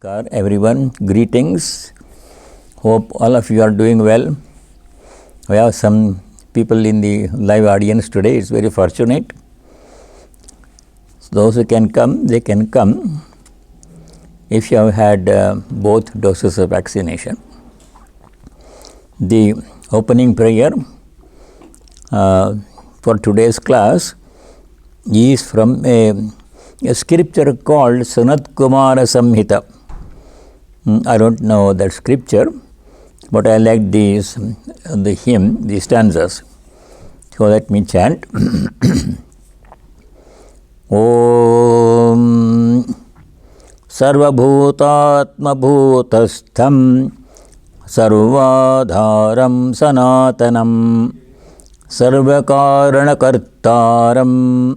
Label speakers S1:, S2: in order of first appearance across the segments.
S1: Namaskar everyone, greetings. Hope all of you are doing well. We have some people in the live audience today, it's very fortunate. Those who can come, they can come if you have had both doses of vaccination. The opening prayer for today's class is from a scripture called Sanat Kumara Samhita. I don't know that scripture, but I like these, the hymn, the stanzas. So let me chant. Om Sarvabhutatma Bhutastham Sarvadharam Sanatanam Sarvakaranakaर्तारम्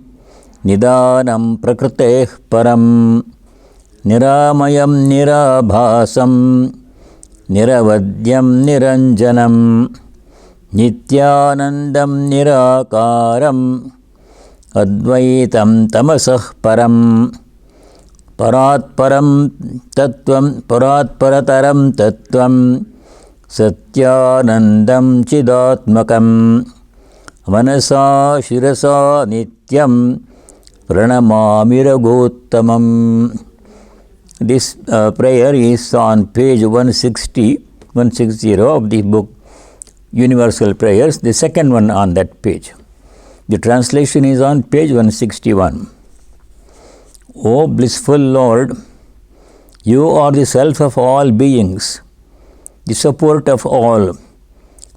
S1: Nidanam Prakrteh Param Niramayam Nirabhasam Niravadyam Niranjanam Nityanandam Nirakaram Advaitam Tamasah Param Parat Param Tattvam Parat Parataram Tattvam Satyanandam Chidatmakam Manasa Shirasa Nityam Pranamami Raghuttamam. This prayer is on page 160 of the book Universal Prayers, the second one on that page. The translation is on page 161. O blissful Lord, you are the self of all beings, the support of all,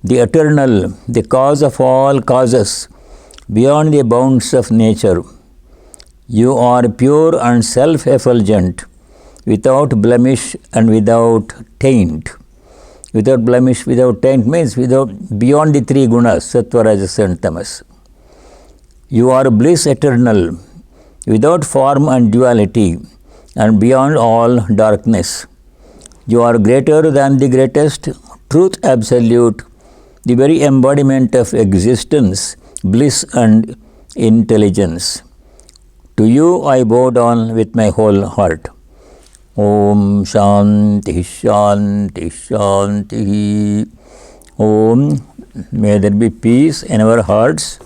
S1: the eternal, the cause of all causes, beyond the bounds of nature. You are pure and self-effulgent, without blemish and without taint. Without blemish, without taint means beyond the three gunas, sattva, rajas and tamas. You are bliss eternal, without form and duality, and beyond all darkness. You are greater than the greatest, truth absolute, the very embodiment of existence, bliss and intelligence. To you I bow down with my whole heart. Om Shanti Shanti Shanti. Om, may there be peace in our hearts.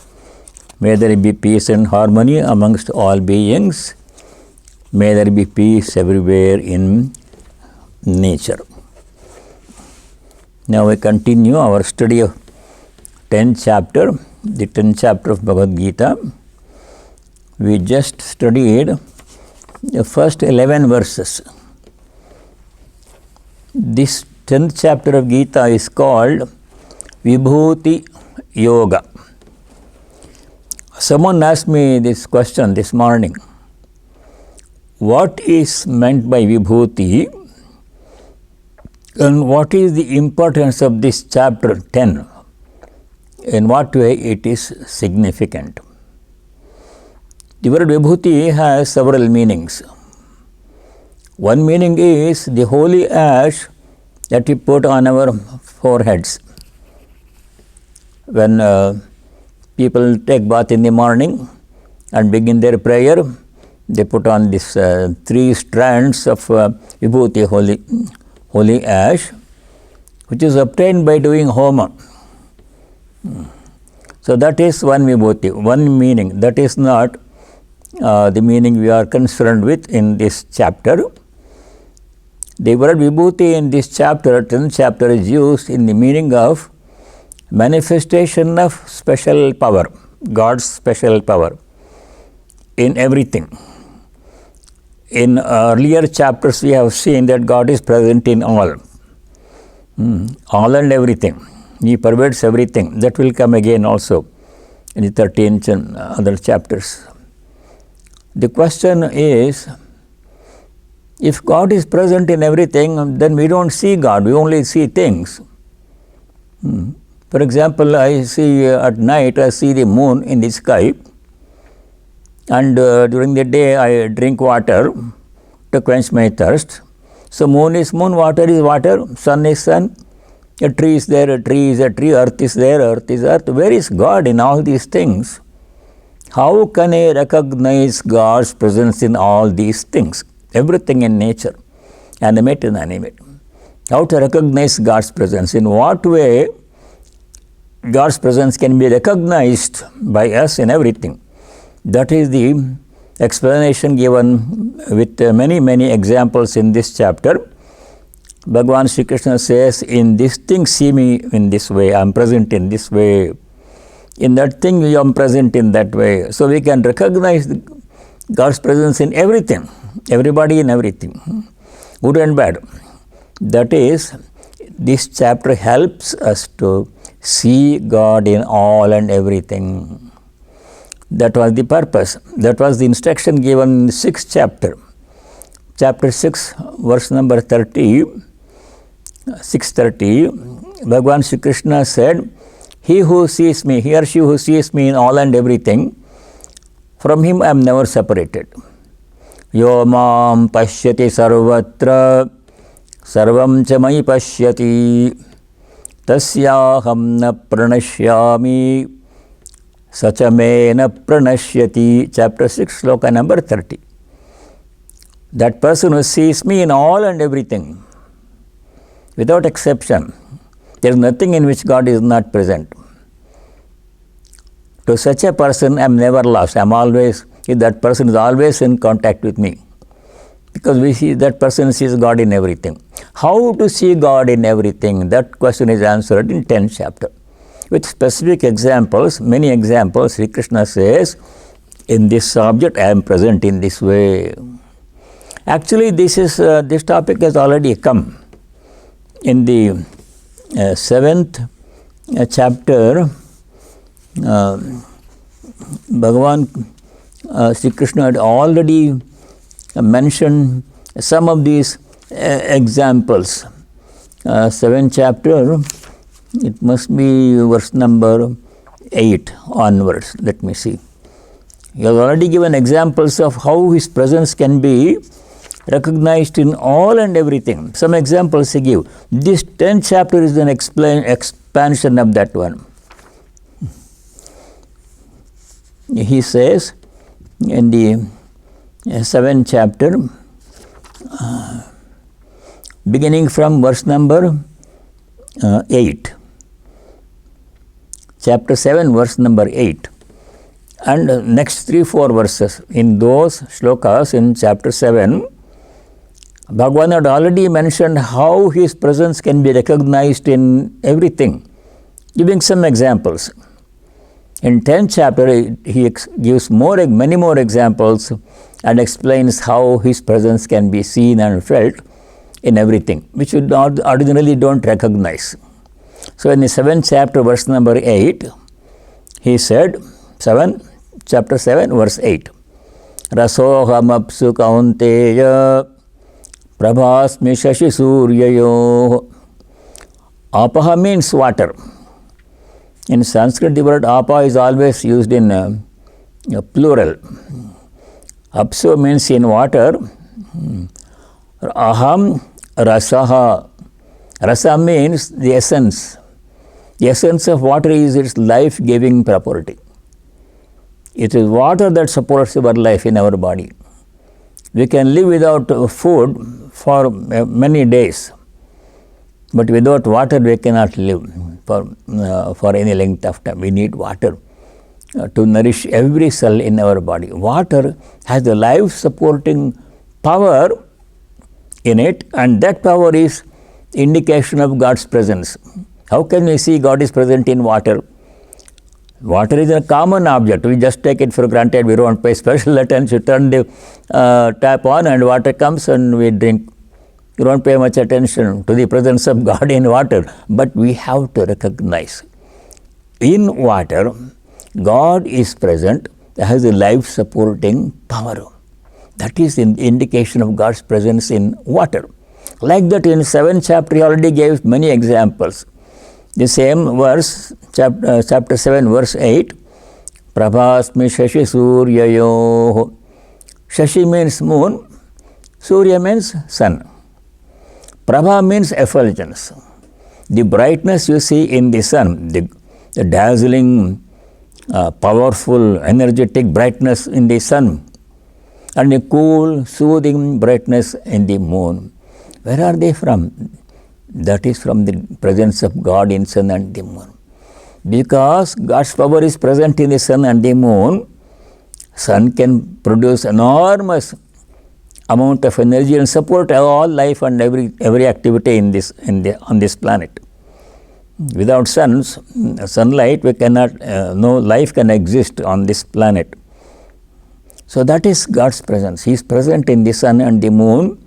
S1: May there be peace and harmony amongst all beings. May there be peace everywhere in nature. Now we continue our study of 10th chapter, the 10th chapter of Bhagavad Gita. We just studied the first 11 verses. This 10th chapter of Gita is called Vibhūti-yoga. Someone asked me this question this morning. What is meant by Vibhūti and what is the importance of this chapter 10? In what way it is significant? The word Vibhūti has several meanings. One meaning is the holy ash that we put on our foreheads. When people take bath in the morning and begin their prayer, they put on this 3 strands of Vibhūti, holy ash, which is obtained by doing homa. So that is one Vibhūti, one meaning. That is not the meaning we are concerned with in this chapter. The word Vibhūti in this chapter, 10th chapter, is used in the meaning of manifestation of special power, God's special power in everything. In earlier chapters we have seen that God is present in all and everything. He pervades everything. That will come again also in the 13th and other chapters. The question is, if God is present in everything, then we don't see God, we only see things. For example, I see at night, I see the moon in the sky, and during the day I drink water to quench my thirst. So moon is moon, water is water, sun is sun, a tree is there, a tree is a tree, earth is there, earth is earth. Where is God in all these things? How can I recognize God's presence in all these things? Everything in nature, animate, inanimate. How to recognize God's presence? In what way God's presence can be recognized by us in everything? That is the explanation given with many, many examples in this chapter. Bhagavan Sri Krishna says, in this thing see me in this way, I am present in this way. In that thing I am present in that way. So we can recognize God's presence in everything, everybody in everything, good and bad. That is, this chapter helps us to see God in all and everything. That was the purpose. That was the instruction given in the 6th chapter. Chapter 6, verse number 30, 630, Bhagavan Sri Krishna said, he who sees me, he or she who sees me in all and everything, from him I am never separated. Yo mam pashyati sarvatra, sarvam cha mayi pashyati, tasyaham na pranashyami, sacha me na pranashyati. Chapter 6, sloka number 30. That person who sees me in all and everything, without exception, there is nothing in which God is not present. To such a person, I am never lost. That person is always in contact with me. Because we see that person sees God in everything. How to see God in everything? That question is answered in 10th chapter. With specific examples, many examples, Sri Krishna says, in this object I am present in this way. Actually, this topic has already come. In the 7th chapter, Bhagavan Sri Krishna had already mentioned some of these examples. 7th chapter, it must be verse number 8 onwards. Let me see. He has already given examples of how his presence can be recognized in all and everything. Some examples he give. This 10th chapter is an expansion of that one. He says in the 7th chapter, beginning from verse number 8. Chapter 7, verse number 8. And next 3-4 verses. In those shlokas in chapter 7, Bhagavan had already mentioned how his presence can be recognized in everything, giving some examples. In 10th chapter, he gives many more examples and explains how his presence can be seen and felt in everything, which we ordinarily don't recognize. So in the 7th chapter, verse number 8, he said, chapter 7, verse 8, Rasoham apsu kaunteya prabhasmi shashi suryayo. Apaha means water. In Sanskrit, the word apa is always used in plural. Apsu means in water. Aham rasaha. Rasa means the essence. The essence of water is its life-giving property. It is water that supports our life in our body. We can live without food for many days, but without water we cannot live for any length of time. We need water to nourish every cell in our body. Water has the life-supporting power in it, and that power is indication of God's presence. How can we see God is present in water? Water is a common object. We just take it for granted. We don't pay special attention. Turn the tap on and water comes and we drink. You don't pay much attention to the presence of God in water. But we have to recognize in water, God is present, has a life-supporting power. That is an indication of God's presence in water. Like that, in 7th chapter, he already gave many examples. The same verse, chapter 7, verse 8, Prabhasmi shashi suryayo. Shashi means moon, Surya means sun. Prabha means effulgence. The brightness you see in the sun, the dazzling, powerful, energetic brightness in the sun, and the cool, soothing brightness in the moon. Where are they from? That is from the presence of God in sun and the moon. Because God's power is present in the sun and the moon, sun can produce enormous amount of energy and support all life and every activity on this planet. Without sunlight, we cannot, no life can exist on this planet. So that is God's presence. He is present in the sun and the moon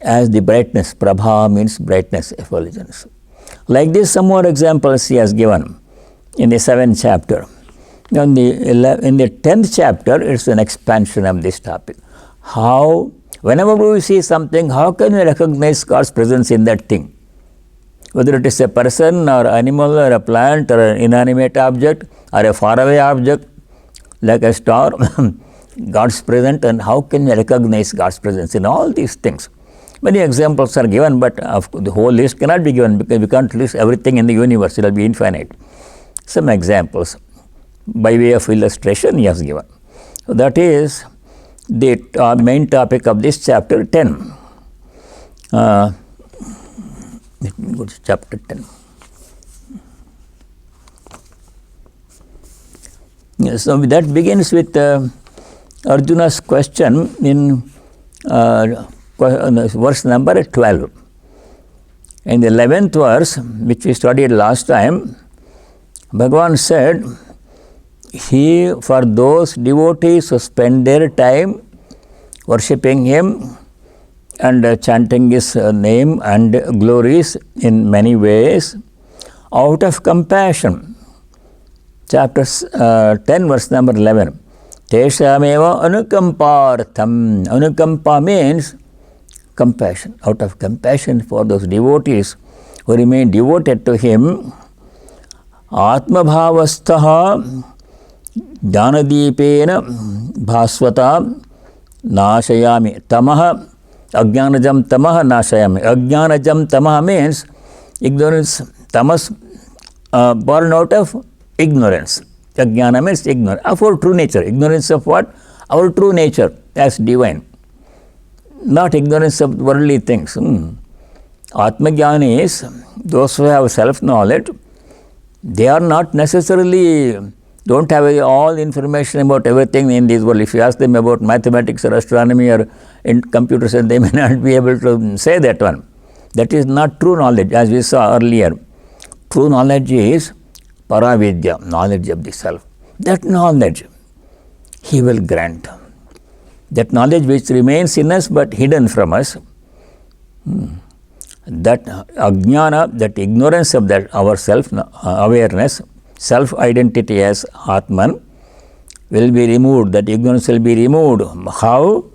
S1: as the brightness. Prabha means brightness, effulgence. Like this, some more examples he has given in the 7th chapter. In the 10th chapter, it's an expansion of this topic. How, whenever we see something, how can we recognize God's presence in that thing? Whether it is a person or animal or a plant or an inanimate object or a faraway object like a star, God's present, and how can we recognize God's presence in all these things? Many examples are given, but the whole list cannot be given because we can't list everything in the universe. It will be infinite. Some examples by way of illustration he has given. So that is the main topic of this chapter 10. Let me go to chapter 10. So that begins with Arjuna's question in verse number 12. In the 11th verse, which we studied last time, Bhagavan said, for those devotees who spend their time worshipping Him and chanting His name and glories in many ways, out of compassion. Chapter 10, verse number 11. Teshameva anukampartham. Anukampa means compassion. Out of compassion for those devotees who remain devoted to Him, atmabhavastaha jnanadipena bhāsvata nāshayami tamaha ajnanajam tamaha nāshayami. Ajnanajam tamaha means ignorance, tamas born out of ignorance. Ajnana means ignorance of our true nature. Ignorance of what? Our true nature as divine. Not ignorance of worldly things. Atmajnani is those who have self-knowledge. They are not necessarily, don't have all information about everything in this world. If you ask them about mathematics or astronomy or in computer science, they may not be able to say that one. That is not true knowledge, as we saw earlier. True knowledge is paravidya, knowledge of the self. That knowledge He will grant. That knowledge which remains in us but hidden from us, that ajnana, that ignorance of that our self-awareness, self-identity as Atman will be removed. That ignorance will be removed. How?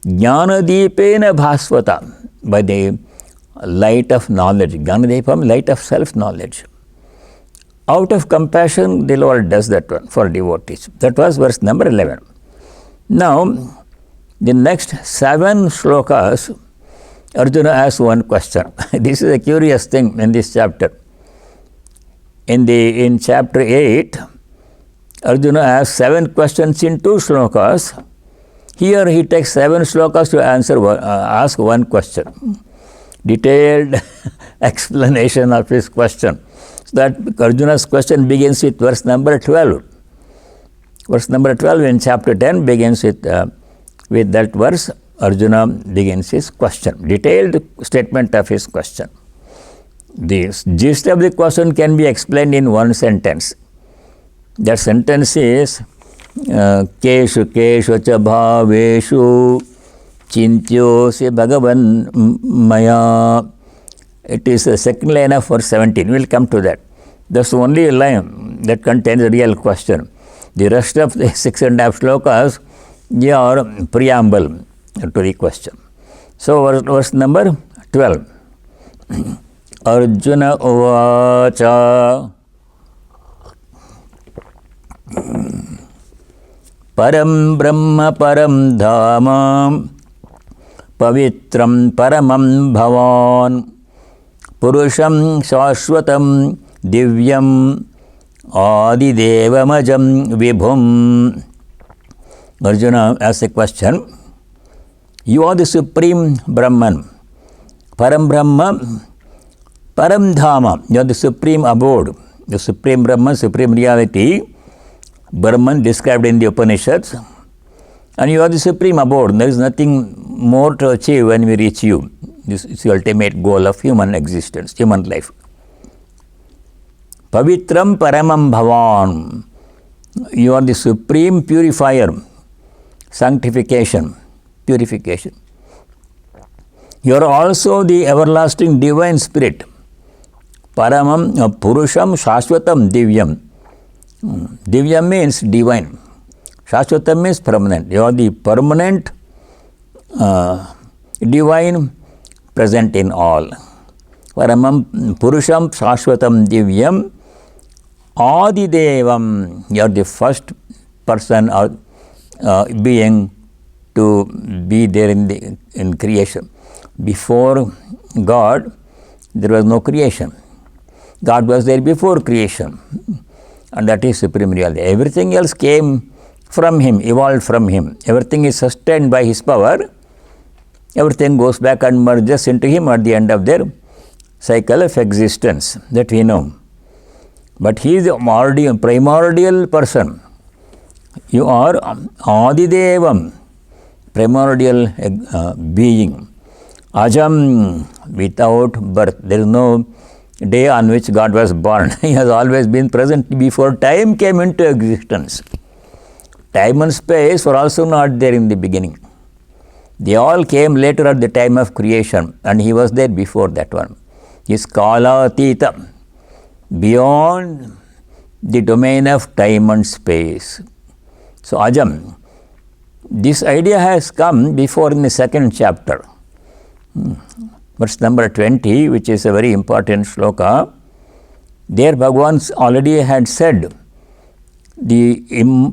S1: Jnanadipena bhāsvata, by the light of knowledge. Jnanadipam, light of self-knowledge. Out of compassion, the Lord does that one for devotees. That was verse number 11. Now, the next 7 shlokas, Arjuna asks one question. This is a curious thing in this chapter. In chapter 8, Arjuna asks 7 questions in 2 shlokas. Here he takes 7 shlokas to ask one question. Detailed explanation of his question. So that Arjuna's question begins with verse number 12. Verse number 12 in chapter 10 begins with that verse. Arjuna begins his question, detailed statement of his question. The gist of the question can be explained in one sentence. That sentence is keshu keshu cha bhaveshu chintyosi bhagavan maya. It is the second line of verse 17. We will come to that. That's the only line that contains a real question. The rest of the 6.5 slokas, they are preamble to the question. So verse number 12. Arjuna uvāca paraṃ brahma paraṃ dhāma pavitraṃ paramam bhavān puruṣaṃ śāśvataṃ divyamādidevamajaṃ vibhum. Arjuna asks a question. You are the supreme Brahman. Param Brahma, Param Dhāma. You are the supreme abode, the supreme Brahman, supreme reality. Brahman described in the Upanishads. And you are the supreme abode. There is nothing more to achieve when we reach you. This is the ultimate goal of human existence, human life. Pavitraṃ paramam bhavān. You are the supreme purifier, sanctification, purification. You are also the everlasting divine spirit. Paramam, puruṣaṃ, śāśvataṃ, divyam. Divyam means divine. Śāśvataṃ means permanent. You are the permanent, divine, present in all. Paramam, puruṣaṃ, śāśvataṃ, divyam. Adidevam, you are the first person or being to be there in creation. Before God, there was no creation. God was there before creation, and that is supreme reality. Everything else came from Him, evolved from Him. Everything is sustained by His power. Everything goes back and merges into Him at the end of their cycle of existence, that we know. But He is the primordial person. You are Adidevam, primordial being. Ajam, without birth. There is no day on which God was born. He has always been present before time came into existence. Time and space were also not there in the beginning. They all came later at the time of creation, and He was there before that one. He is Kalatita, beyond the domain of time and space. So Ajam, this idea has come before in the second chapter. Verse number 20, which is a very important shloka. There Bhagavan already had said the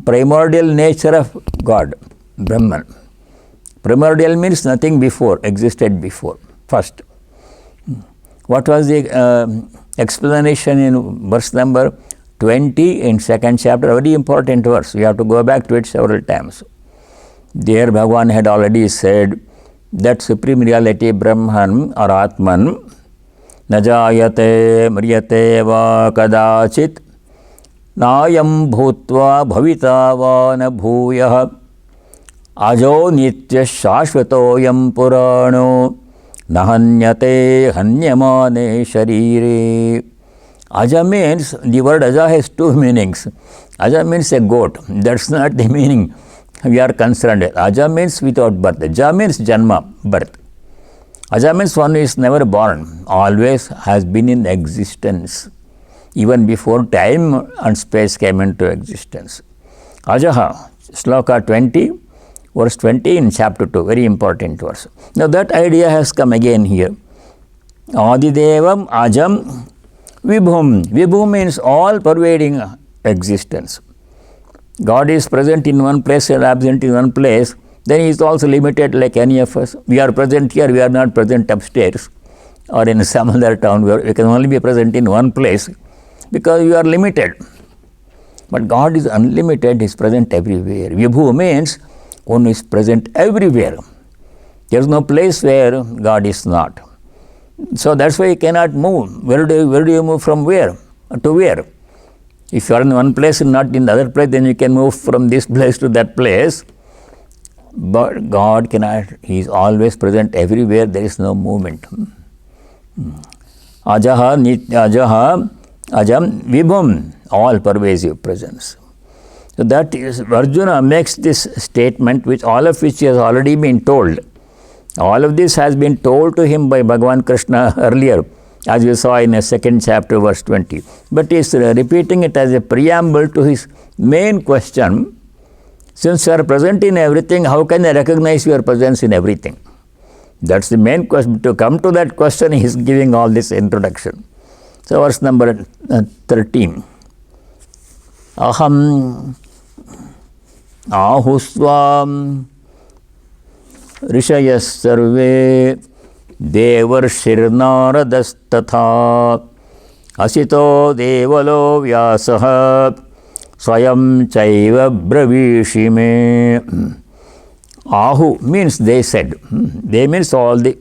S1: primordial nature of God, Brahman. Primordial means nothing before, existed before, first. What was the explanation in verse number 20 in second chapter? A very important verse. We have to go back to it several times. There Bhagavan had already said that supreme reality, Brahman or Atman, najayate mriyate va kadachit nayam bhutva bhavita va na bhuyah ajo nitya śāśvatoyam purāṇo nahanyate hanyamane sharire. Aja means, the word Aja has two meanings. Aja means a goat. That's not the meaning we are concerned with. Aja means without birth. Ja means Janma, birth. Aja means one who is never born, always has been in existence, even before time and space came into existence. Ajaha, Shloka 20, verse 20 in chapter 2, very important verse. Now that idea has come again here. Adidevam Ajam Vibhum. Vibhum means all pervading existence. God is present in one place and absent in one place, then He is also limited like any of us. We are present here, we are not present upstairs or in some other town where we can only be present in one place because we are limited. But God is unlimited, He is present everywhere. Vibhu means one who is present everywhere. There is no place where God is not. So that's why you cannot move. Where do you move from where to where? If you are in one place and not in the other place, then you can move from this place to that place. But God cannot. He is always present everywhere. There is no movement. Ajaha, Ajaha, Ajam, Vibhum, all pervasive presence. So that is, Arjuna makes this statement, all of which he has already been told. All of this has been told to him by Bhagavan Krishna earlier, as we saw in the second chapter, verse 20. But he is repeating it as a preamble to his main question. Since you are present in everything, how can I recognize your presence in everything? That's the main question. To come to that question, he is giving all this introduction. So verse number 13. Aham ahusvam rishayas sarve devarshirnaradastatha asito devalo vyasaha swayam chaiva bravishime. Ahu means they said. They means all the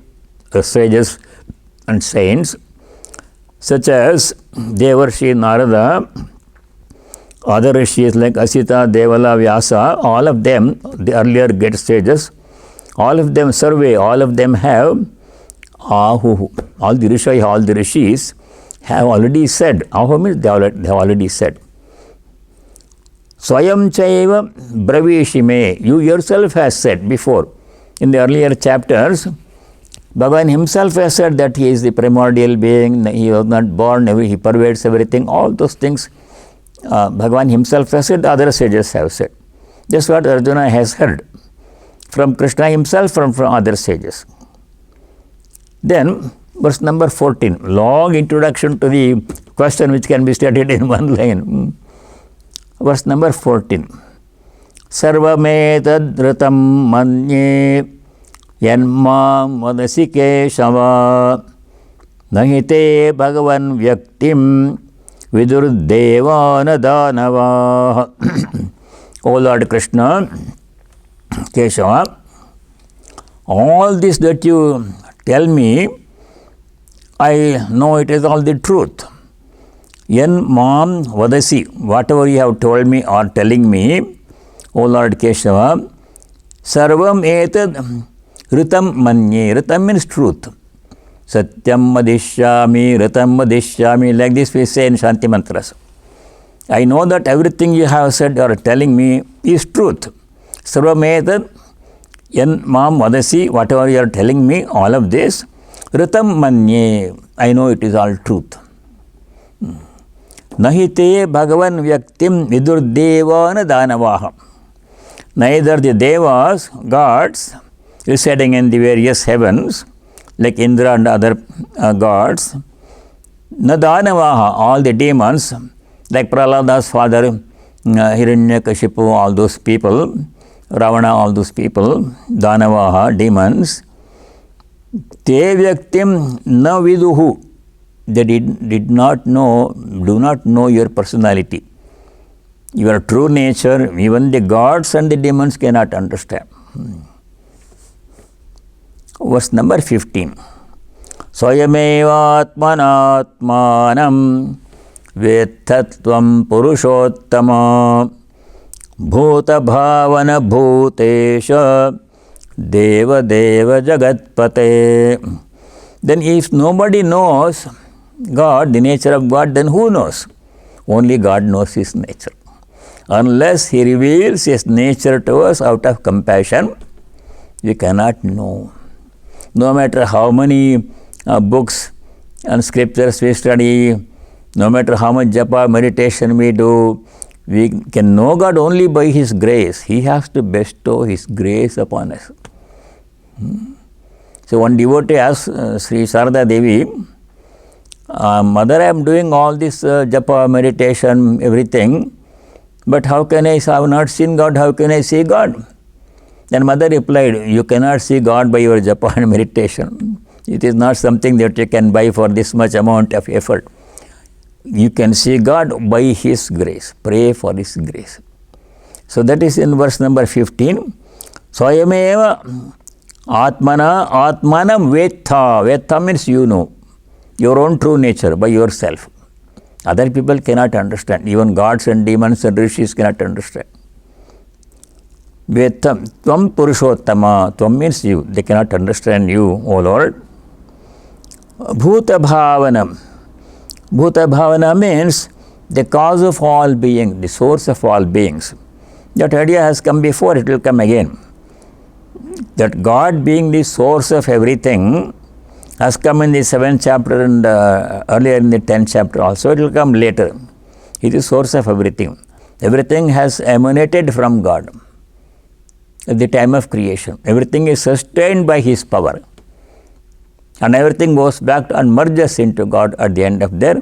S1: sages and saints, such as Devarshi Narada, other rishis like Asita, Devala, Vyasa, all of them, the earlier great sages, all of them survey, all of them have Ahu. All the rishis have already said. Ahu means they have already said. Swayam chaiva bravishime. You yourself has said before. In the earlier chapters, Bhagwan himself has said that he is the primordial being, he was not born, he pervades everything. All those things Bhagwan himself has said, other sages have said. That's what Arjuna has heard from Krishna himself, from other sages. Then, verse number 14, long introduction to the question which can be stated in one line. Verse number 14. Sarvametad ritam manye yanmam vadasi keshava nahite bhagavan vyaktim vidurdevana dhanava. O Lord Krishna, Keshava, all this that you tell me, I know it is all the truth. Yan mam vadasi, whatever you have told me or telling me, O Lord Keshava, sarvam etad ritam manye. Ritam means truth. Satyam madishyami, ritam madishyami, like this we say in Shanti Mantras. I know that everything you have said or telling me is truth. Sarvam etad yan mam vadasi, whatever you are telling me, all of this, ritam manye, I know it is all truth. Nahite bhagavan vyaktim vidurdevana dhanavaha. Neither the devas, gods, residing in the various heavens, like Indra and other gods, na dhanavaha, all the demons, like Prahlada's father, Hiranyakashipu, all those people, Ravana, all those people, dhanavaha, demons, te vyaktim na viduhu. They did not know, do not know your personality. Your true nature, even the gods and the demons cannot understand. Verse number 15. Swayameva atmanatmanam vettatvam puruṣottama bhuta bhavana bhutesha deva deva jagatpate. Then if nobody knows God, the nature of God, then who knows? Only God knows His nature. Unless He reveals His nature to us out of compassion, we cannot know. No matter how many books and scriptures we study, no matter how much japa, meditation we do, we can know God only by His grace. He has to bestow His grace upon us. So one devotee asked Sri Sarada Devi, Mother, I am doing all this japa, meditation, everything, but how can I have not seen God? How can I see God? Then Mother replied, you cannot see God by your japa and meditation. It is not something that you can buy for this much amount of effort. You can see God by His grace. Pray for His grace. So that is in verse number 15. Swayameva atmanam vetha. Vetha means you know your own true nature by yourself. Other people cannot understand. Even gods and demons and rishis cannot understand. Vetha tvam puruṣottama. Tvam means you. They cannot understand you, O Lord. Bhuta bhavana. Bhuta bhavana means the cause of all being, the source of all beings. That idea has come before, it will come again. That God being the source of everything has come in the 7th chapter and earlier in the 10th chapter also. It will come later. He is the source of everything. Everything has emanated from God at the time of creation. Everything is sustained by His power. And everything goes back and merges into God at the end of their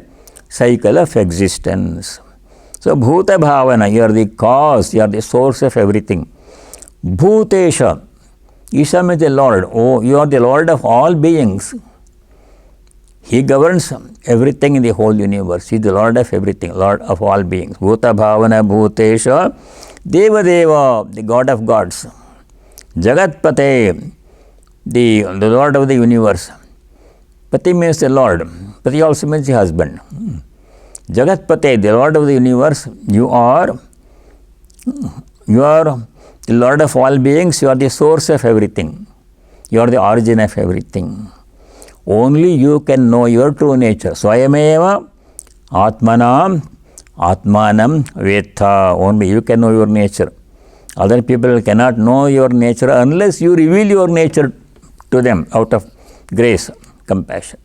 S1: cycle of existence. So, Bhuta Bhavana, you are the cause, you are the source of everything. Bhutesha, Isha means the Lord. Oh, you are the Lord of all beings. He governs everything in the whole universe. He is the Lord of everything, Lord of all beings. Bhuta Bhavana Bhutesha, Deva Deva, the God of gods. Jagatpate, the Lord of the universe. Pati means the Lord. Pati also means the husband. Jagat Pate, the Lord of the universe, you are the Lord of all beings, you are the source of everything. You are the origin of everything. Only you can know your true nature. Swayameva Atmanam Atmanam Vetha. Only you can know your nature. Other people cannot know your nature unless you reveal your nature to them out of grace, compassion.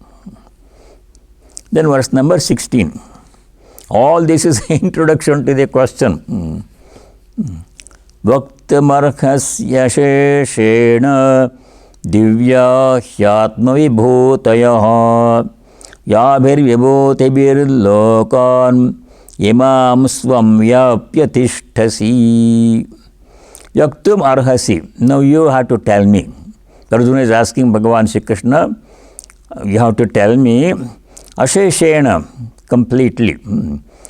S1: Then verse number 16. All this is introduction to the question. Vaktamarhasya sheshena divya hyatma vibhūtayaha yabhir vibhūtibhir lokan imam swam vyapyatishtasi. Yaktum arhasi. Now you have to tell me. Arjuna is asking Bhagavan Shri Krishna, you have to tell me asheshena, completely.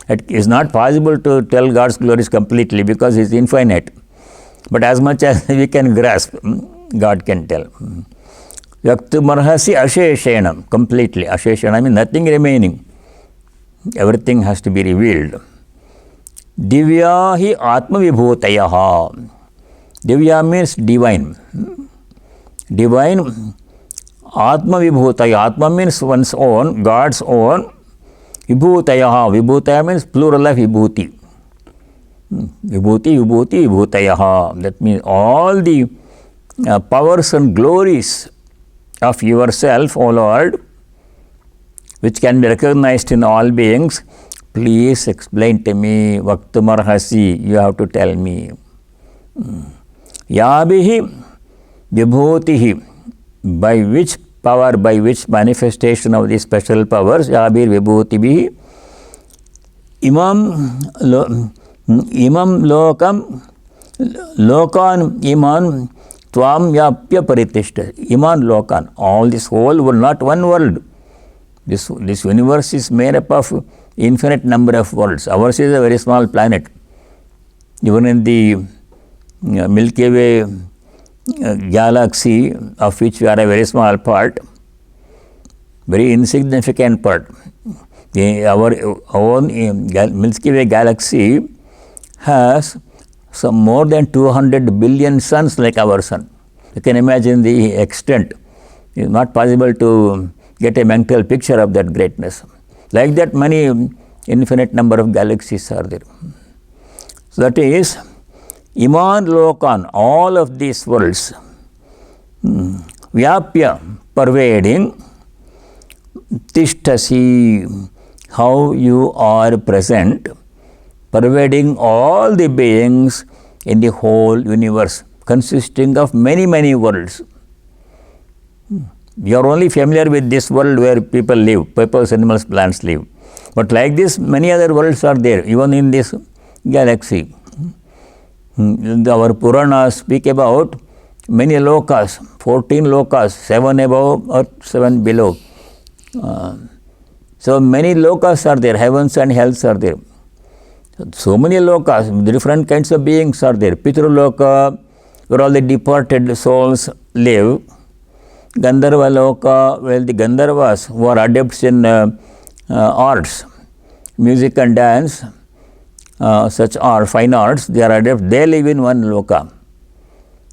S1: It is not possible to tell God's glories completely because He is infinite. But as much as we can grasp, God can tell. Yaktumarhasi asheshena, completely. Asheshena means nothing remaining. Everything has to be revealed. Divyahi atma vibhūtayaha. Divya means divine. Divine atma vibhūtaya. Atma means one's own, God's own. Vibhūtayaha. Vibhūtaya means plural of vibhūti. Vibhūti, vibhūti, vibhūtayaha. That means all the powers and glories of yourself, O Lord, which can be recognized in all beings, please explain to me. Vaktumarhasi, you have to tell me. Yabhihi vibhūtihi, by which power, by which manifestation of these special powers, yabhir vibhūtibhihi, imam lokan iman tvam yapya paritishta. Iman lokan, all this whole world, not one world. This universe is made up of infinite number of worlds. Ours is a very small planet. Even in the Milky Way galaxy, of which we are a very small part, very insignificant part. Our own Milky Way galaxy has some more than 200 billion suns like our sun. You can imagine the extent. It is not possible to get a mental picture of that greatness. Like that, many infinite number of galaxies are there. So that is Iman Lokan, all of these worlds, Vyapya, pervading, Tishtasi, how you are present, pervading all the beings in the whole universe, consisting of many, many worlds. We are only familiar with this world where people live, peoples, animals, plants live. But like this, many other worlds are there, even in this galaxy. Our Puranas speak about many lokas, 14 lokas, 7 above or 7 below. So many lokas are there, heavens and hells are there. So many lokas, different kinds of beings are there. Pitru loka, where all the departed souls live. Gandharva loka, where the Gandharvas who are adepts in arts, music and dance, such are fine arts, they are adepts, they live in one loka.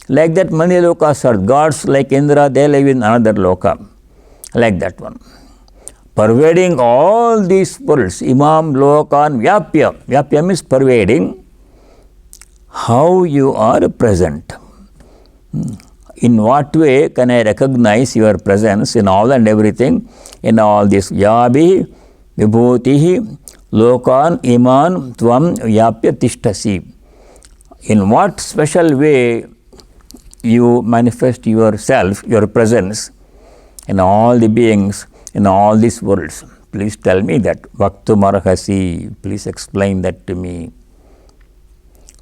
S1: Like that, many lokas are gods like Indra, they live in another loka. Like that one. Pervading all these worlds, Imam Lokan Vyapya. Vyapya means pervading. How you are present. In what way can I recognize your presence in all and everything, in all this? Yabhi, Vibhūtihi, Lokan, Iman, Tvam, Vyapya, Tishtasi. In what special way you manifest yourself, your presence in all the beings, in all these worlds. Please tell me that. Vaktumarhasi, please explain that to me.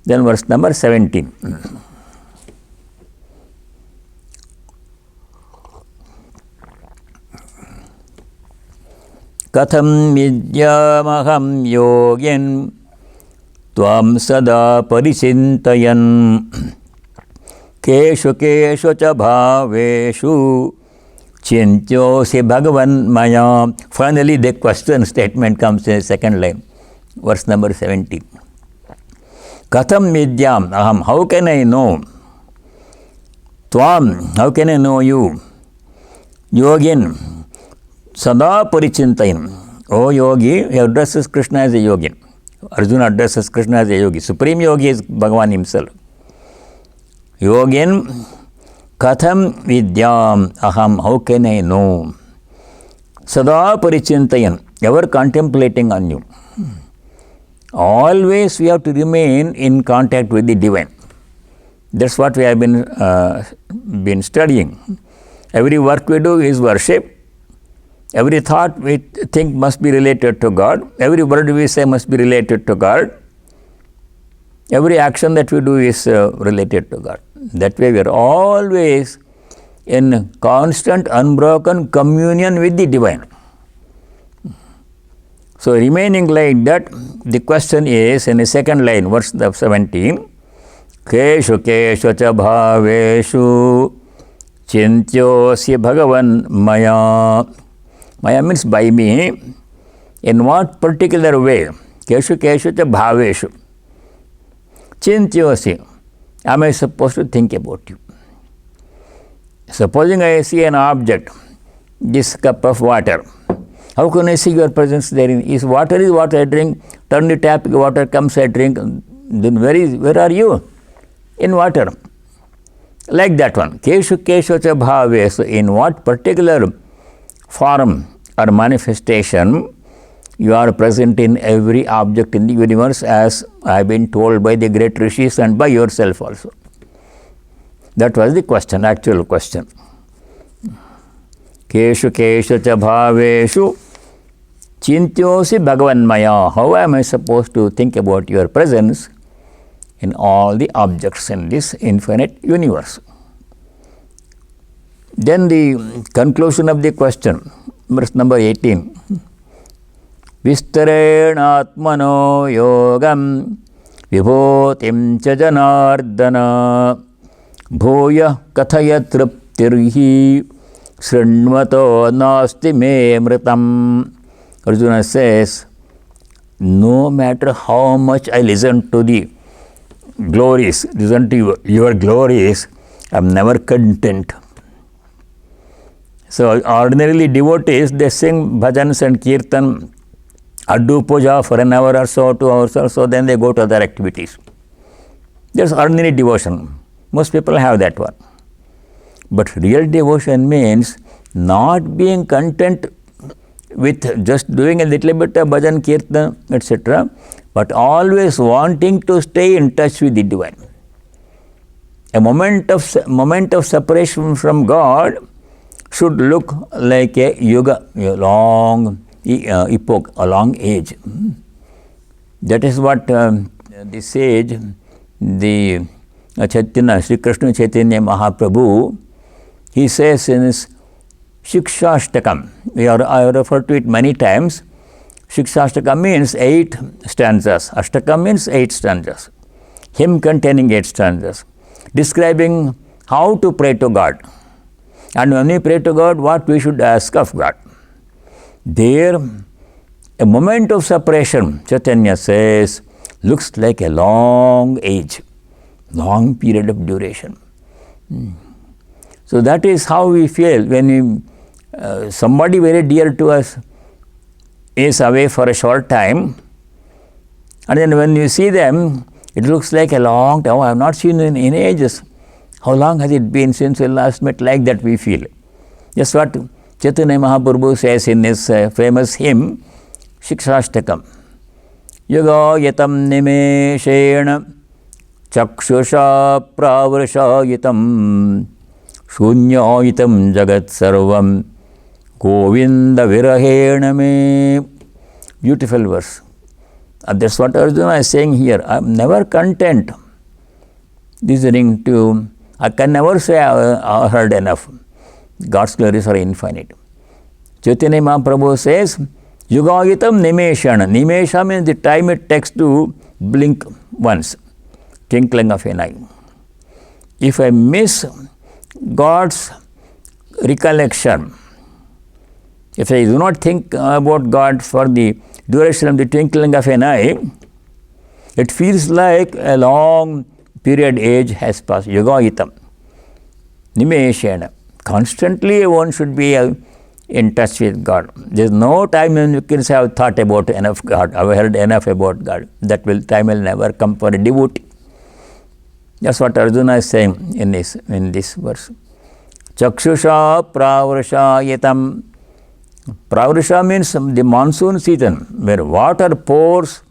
S1: Then verse number 17. Katham vidyamaham yogin tvam sada parisintayan keshu keshu cha bhaveshu Chintyosi bhagavan maya. Finally, the question statement comes in the second line, verse number 17. Katham vidyam aham. How can I know? Tvam. How can I know you? Yogin. Sada parichintayin. O yogi, he addresses Krishna as a yogin. Arjuna addresses Krishna as a yogi. Supreme yogi is Bhagavan himself. Yogin. Katham vidyam aham. How can I know? Sada parichintayan. Ever contemplating on you. Always we have to remain in contact with the divine. That's what we have been studying. Every work we do is worship. Every thought we think must be related to God. Every word we say must be related to God. Every action that we do is related to God. That way we are always in constant, unbroken communion with the divine. So remaining like that, the question is in the second line, verse 17, Keshu keshu cha bhaveshu chintyosi bhagavan maya. Maya means by me. In what particular way? Keshu keshu cha bhaveshu chintyosi. Am I supposed to think about you? Supposing I see an object, this cup of water. How can I see your presence therein? Is water I drink, turn the tap, water comes, I drink. Then where are you? In water. Like that one. Keshu keshu cha bhavesu. In what particular form or manifestation you are present in every object in the universe, as I have been told by the great rishis and by yourself also. That was the question, actual question. Keshu keshu cha bhaveshu chintyosi bhagavan maya. How am I supposed to think about your presence in all the objects in this infinite universe? Then the conclusion of the question, verse number 18. Vistarena atmano yogam vibhūtiṃ ca janardana bhūya kathaya triptirhi sriṇvato nasti me mritam. Arjuna says, no matter how much I listen to the glories, listen to your glories, I am never content. So ordinarily devotees, they sing bhajans and kirtan, or do puja for an hour or so, 2 hours or so, then they go to other activities. That's ordinary devotion. Most people have that one. But real devotion means not being content with just doing a little bit of bhajan, kirtan, etc., but always wanting to stay in touch with the divine. A moment of separation from God should look like a yuga, a long epoch, a long age. That is what the sage, the Chaitanya, Sri Krishna Chaitanya Mahaprabhu, he says in his śāśvataṃ. I have referred to it many times. śāśvataṃ means 8 stanzas. Ashtakam means 8 stanzas. Hymn containing 8 stanzas, describing how to pray to God. And when we pray to God, what we should ask of God. There, a moment of separation, Chaitanya says, looks like a long age, long period of duration. So that is how we feel when somebody very dear to us is away for a short time, and then when you see them, it looks like a long time. Oh, I have not seen you in ages. How long has it been since we last met? Like that we feel. Just what Chaitanya Mahaprabhu says in his famous hymn, śāśvataṃ. Yoga yatam nimeshena chakshusha pravrashayitam shunyayitam jagat sarvam govinda virahena me. Beautiful verse. That's what Arjuna is saying here. I am never content listening to, I can never say I heard enough. God's glories are infinite. Chaitanya Mahaprabhu says, Yugayitam nimeshana. Nimesha means the time it takes to blink once, twinkling of an eye. If I miss God's recollection. If I do not think about God for the duration of the twinkling of an eye, it feels like a long period age has passed. Yoga-itam. Nimeshena. Constantly one should be in touch with God. There is no time when you can say, I have thought about enough God, I have heard enough about God. That time will never come for a devotee. That's what Arjuna is saying in this verse. Chakshusha pravrashayatam. Pravrasha means the monsoon season, where water pours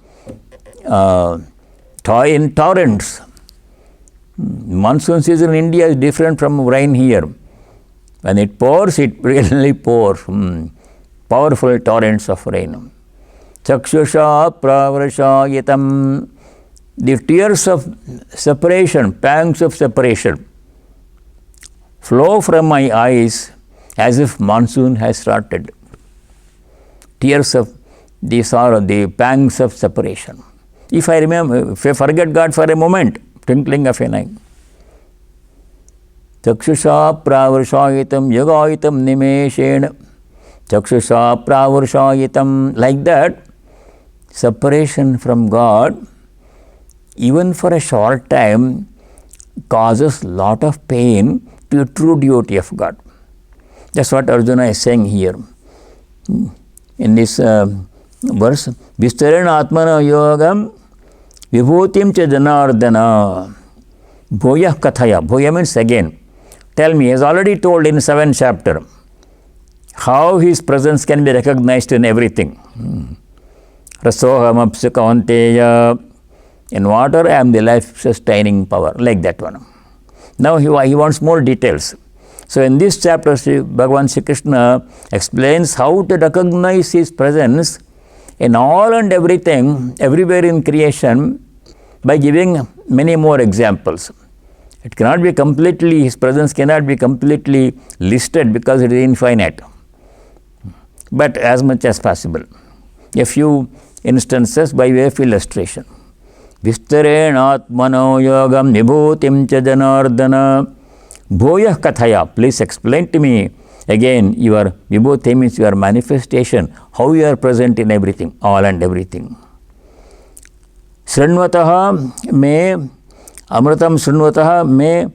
S1: in torrents. Monsoon season in India is different from rain here. When it pours, it really pours. Powerful torrents of rain. Chakshusha pravrashayatam. The tears of separation, pangs of separation, flow from my eyes as if monsoon has started. Tears of the sorrow, the pangs of separation. If I forget God for a moment, twinkling of an eye. Chakshusha pravrashayatam yogayitam nimeshena. Chakshusha pravrashayatam. Like that, separation from God, even for a short time, causes lot of pain to a true devotee of God. That's what Arjuna is saying here. In this verse, Vistarena Atmana Yogam Vibhūtim cha Janardana Bhoya Kathaya. Bhoya means again. Tell me, he has already told in 7th chapter how his presence can be recognized in everything. Rasoham apsa kaunteya. In water, I am the life-sustaining power, like that one. Now he wants more details. So in this chapter, Bhagavan Sri Krishna explains how to recognize his presence in all and everything, everywhere in creation, by giving many more examples. It cannot be completely, his presence cannot be completely listed because it is infinite, but as much as possible. A few instances by way of illustration. Vistarena Atmano Yogam Vibhūtim cha Janardana Bhoya Kathaya. Please explain to me again your Vibhūti means your manifestation, how you are present in everything, all and everything. Srinvataha me Amritam Srinvataha me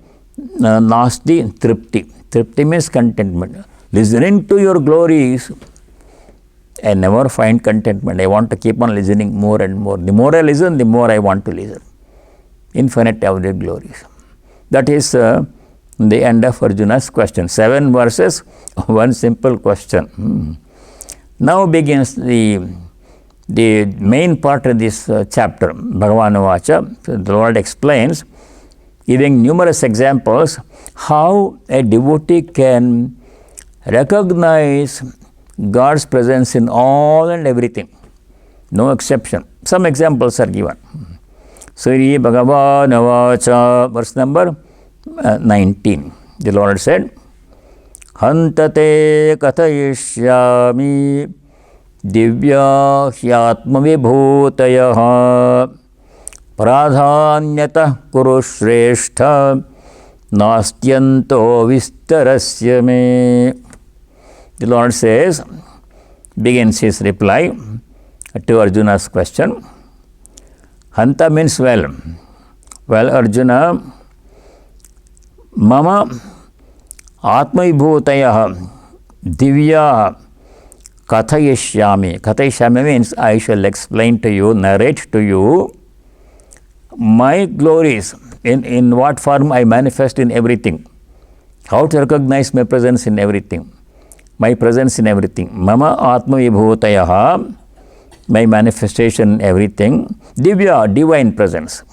S1: Nasti Tripti. Tripti means contentment. Listening to your glories, I never find contentment. I want to keep on listening more and more. The more I listen, the more I want to listen. Infinite of the glories. That is the end of Arjuna's question. 7 verses, one simple question. Now begins the main part of this chapter, Bhagavan uvāca. So the Lord explains, giving numerous examples, how a devotee can recognize God's presence in all and everything, no exception. Some examples are given. Swami Brahmarupananda, verse number 19. The Lord said, Hantate kathayishyami divyamādidevamajaṃ pradhānyatah kurushrestha nastyanto vistarasya me. The Lord says, begins his reply to Arjuna's question. Hanta means well. Well, Arjuna, mama atma-vibhūtayah divya kathayishyami. Kathayishyami means I shall explain to you, narrate to you my glories, in what form I manifest in everything, how to recognize my presence in everything. My presence in everything. Mama atma-vibhūtayah, my manifestation in everything. Divya, divine presence.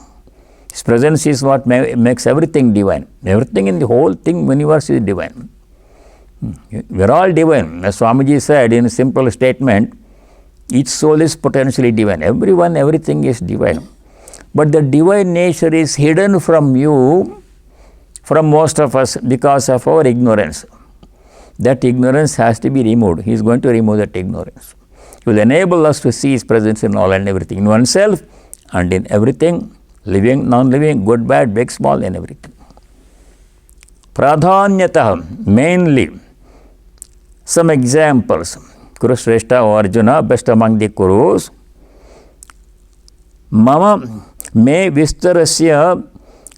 S1: His presence is what makes everything divine. Everything in the whole thing, universe is divine. We are all divine. As Swamiji said in a simple statement, each soul is potentially divine. Everyone, everything is divine. But the divine nature is hidden from you, from most of us, because of our ignorance. That ignorance has to be removed. He is going to remove that ignorance. He will enable us to see his presence in all and everything, in oneself and in everything, living, non-living, good, bad, big, small, in everything. Pradhānyatah, mainly, Some examples. Kurushreshta or Arjuna, best among the Kurus. Mama me vistarasya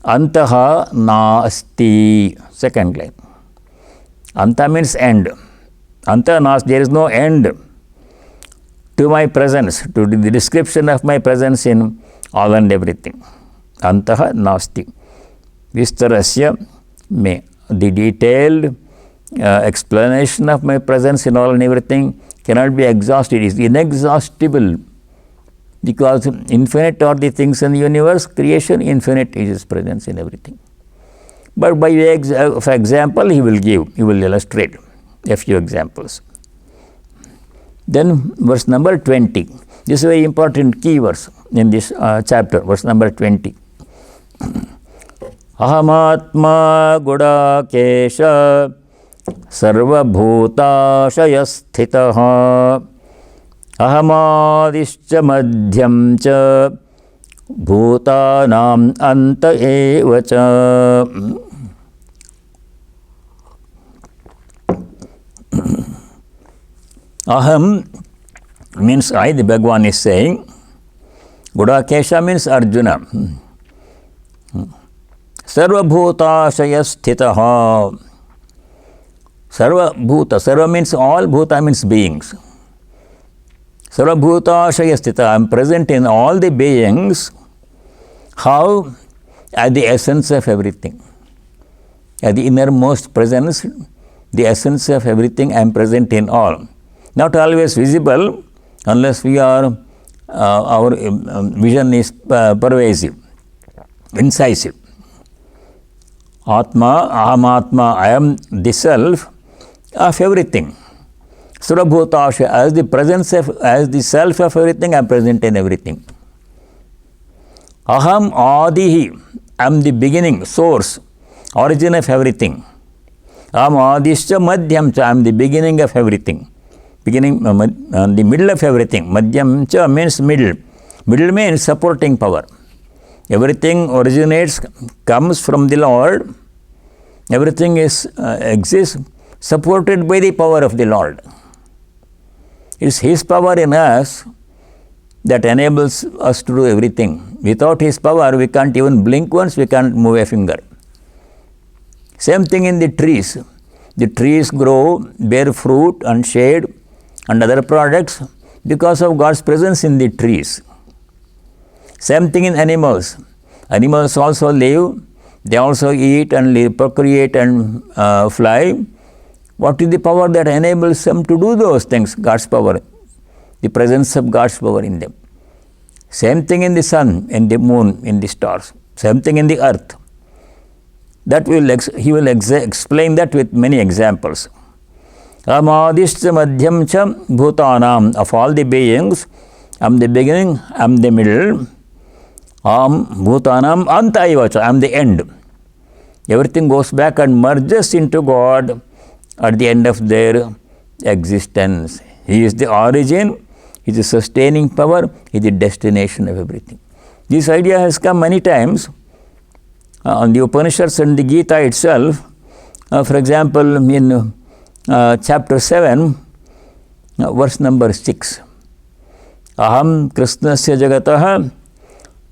S1: antaha nasti. Second line. Anta means end. Anta nasti, there is no end to my presence, to the description of my presence in all and everything. Antaha nasti. Vistarasya me. The detailed explanation of my presence in all and everything cannot be exhausted. It is inexhaustible. Because infinite are the things in the universe, creation, infinite is His presence in everything. But by way of example, he will illustrate a few examples. Then verse number 20. This is a very important key verse in this chapter, verse number 20. Ahamatma gudakesha sarvabhutashayasthitaha ahamadischa madhyam cha bhutanam anta eva cha. Aham means I, the Bhagwan is saying. Gudakesha means Arjuna. Sarvabhutashayasthitaha. Sarvabhuta. Sarva means all, bhuta means beings. Sarvabhutashayasthita. I am present in all the beings. How? As the essence of everything. As the innermost presence, the essence of everything, I am present in all. Not always visible unless we are, our vision is pervasive, incisive. Atma, aham atma, I am the self of everything. Sarvabhutasha, as the presence of, as the self of everything, I am present in everything. Aham adihi, I am the beginning, source, origin of everything. Aham adischa madhyam cha, I am the beginning of everything. Beginning, the middle of everything. Madhyam cha means middle. Middle means supporting power. Everything originates, comes from the Lord. Everything is exists supported by the power of the Lord. It is His power in us that enables us to do everything. Without His power, we can't even blink once, we can't move a finger. Same thing in the trees. The trees grow, bear fruit and shade and other products because of God's presence in the trees. Same thing in animals. Animals also live, they also eat and live, procreate and fly. What is the power that enables them to do those things? God's power, the presence of God's power in them. Same thing in the sun, in the moon, in the stars. Same thing in the earth. That he will explain that with many examples. Amadishcha madhyam cha bhutanam, of all the beings, I am the beginning, I am the middle. Bhutanam anta eva cha, I am the end. Everything goes back and merges into God at the end of their existence. He is the origin, He is the sustaining power, He is the destination of everything. This idea has come many times on the Upanishads and the Gita itself. For example, in chapter 7, verse number 6. Aham Krishnasya jagatah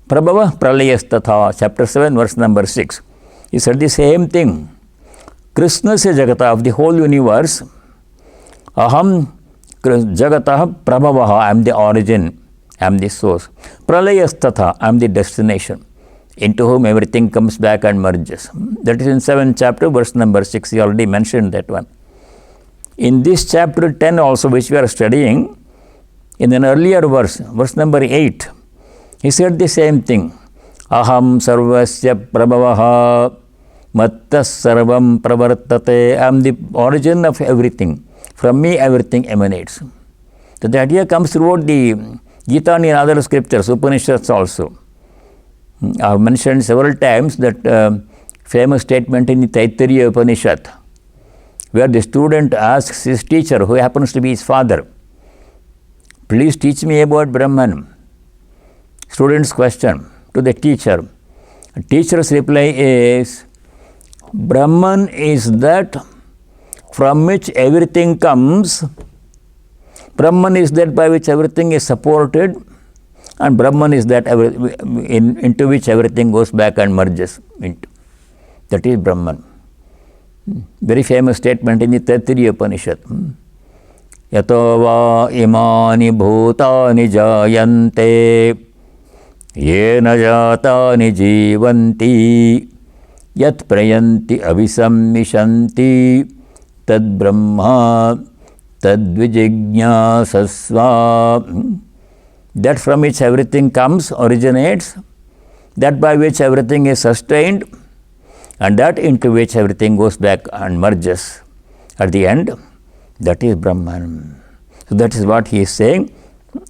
S1: prabhava pralayasthatha. Chapter 7, verse number 6. He said the same thing. Krishnasya jagatah, of the whole universe. Aham jagatah prabhava, I am the origin, I am the source. Pralayasthatha, I am the destination, into whom everything comes back and merges. That is in 7th chapter, verse number 6. He already mentioned that one. In this chapter 10 also, which we are studying, in an earlier verse, verse number 8, he said the same thing. Aham sarvasya prabhavaha mattas sarvam pravartate. I am the origin of everything. From me everything emanates. So the idea comes throughout the Gita and in other scriptures, Upanishads also. I have mentioned several times that famous statement in the Taittiriya Upanishad, where the student asks his teacher, who happens to be his father, please teach me about Brahman. Student's question to the teacher. Teacher's reply is, Brahman is that from which everything comes. Brahman is that by which everything is supported, and Brahman is that into which everything goes back and merges into. That is Brahman. Very famous statement in the Taittiriya Upanishad. Yato va imani bhutani jayante yena jatani jivanti yat prayanti avisammishanti tad brahma tad vijijñāsasva. That from which everything comes, originates, that by which everything is sustained, and that into which everything goes back and merges at the end, that is Brahman. So that is what he is saying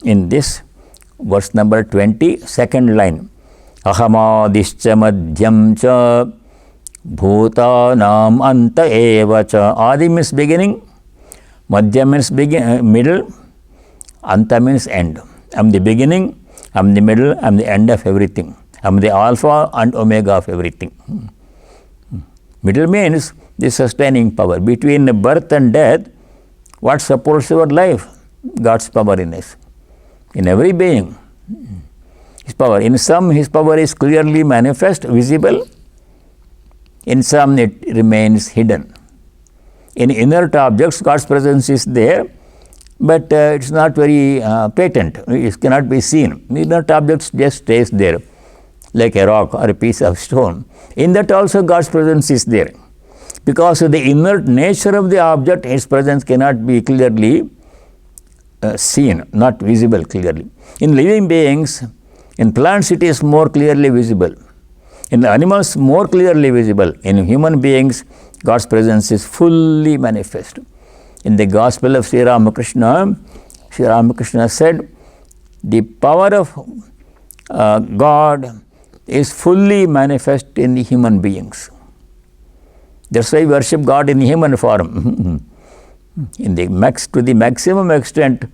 S1: in this verse number 20, second line. Ahamadischa madhyam cha bhutanam anta eva cha. Adi means beginning, madhyam means middle, anta means end. I am the beginning, I am the middle, I am the end of everything. I am the alpha and omega of everything. Middle means the sustaining power. Between birth and death, what supports your life? God's power in us. In every being, His power. In some, His power is clearly manifest, visible. In some, it remains hidden. In inert objects, God's presence is there, but it's not very patent. It cannot be seen. Inert objects just stays there, like a rock or a piece of stone. In that also God's presence is there. Because of the inert nature of the object, His presence cannot be clearly seen, not visible clearly. In living beings, in plants it is more clearly visible. In animals, more clearly visible. In human beings, God's presence is fully manifest. In the Gospel of Sri Ramakrishna said, the power of God is fully manifest in the human beings. That's why we worship God in human form. To the maximum extent,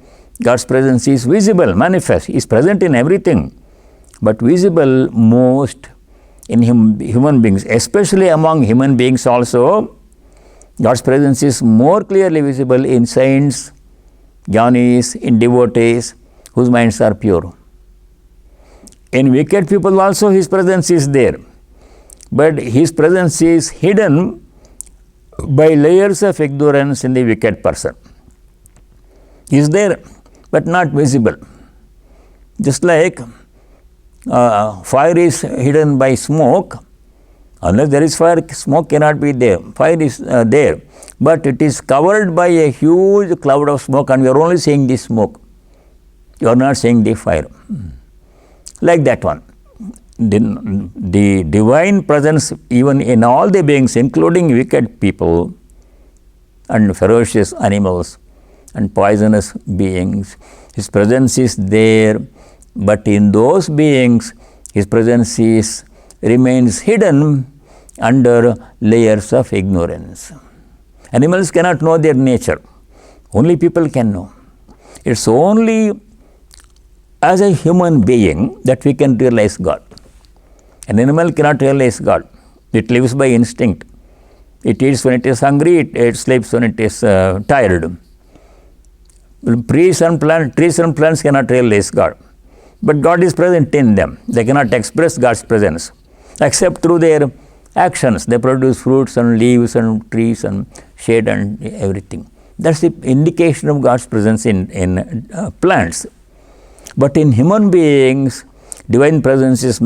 S1: God's presence is visible, manifest. He is present in everything, but visible most in human beings, especially among human beings also. God's presence is more clearly visible in saints, jnanis, in devotees whose minds are pure. In wicked people also His presence is there, but His presence is hidden by layers of ignorance in the wicked person. He is there, but not visible. Just like fire is hidden by smoke. Unless there is fire, smoke cannot be there. Fire is there, but it is covered by a huge cloud of smoke, and we are only seeing the smoke. You are not seeing the fire. Like that one. The divine presence even in all the beings, including wicked people and ferocious animals and poisonous beings, His presence is there, but in those beings, His presence remains hidden under layers of ignorance. Animals cannot know their nature. Only people can know. It's only as a human being that we can realize God. An animal cannot realize God. It lives by instinct. It eats when it is hungry, it sleeps when it is tired. Trees and plants cannot realize God. But God is present in them. They cannot express God's presence except through their actions. They produce fruits and leaves and trees and shade and everything. That's the indication of God's presence in plants. But in human beings, divine presence is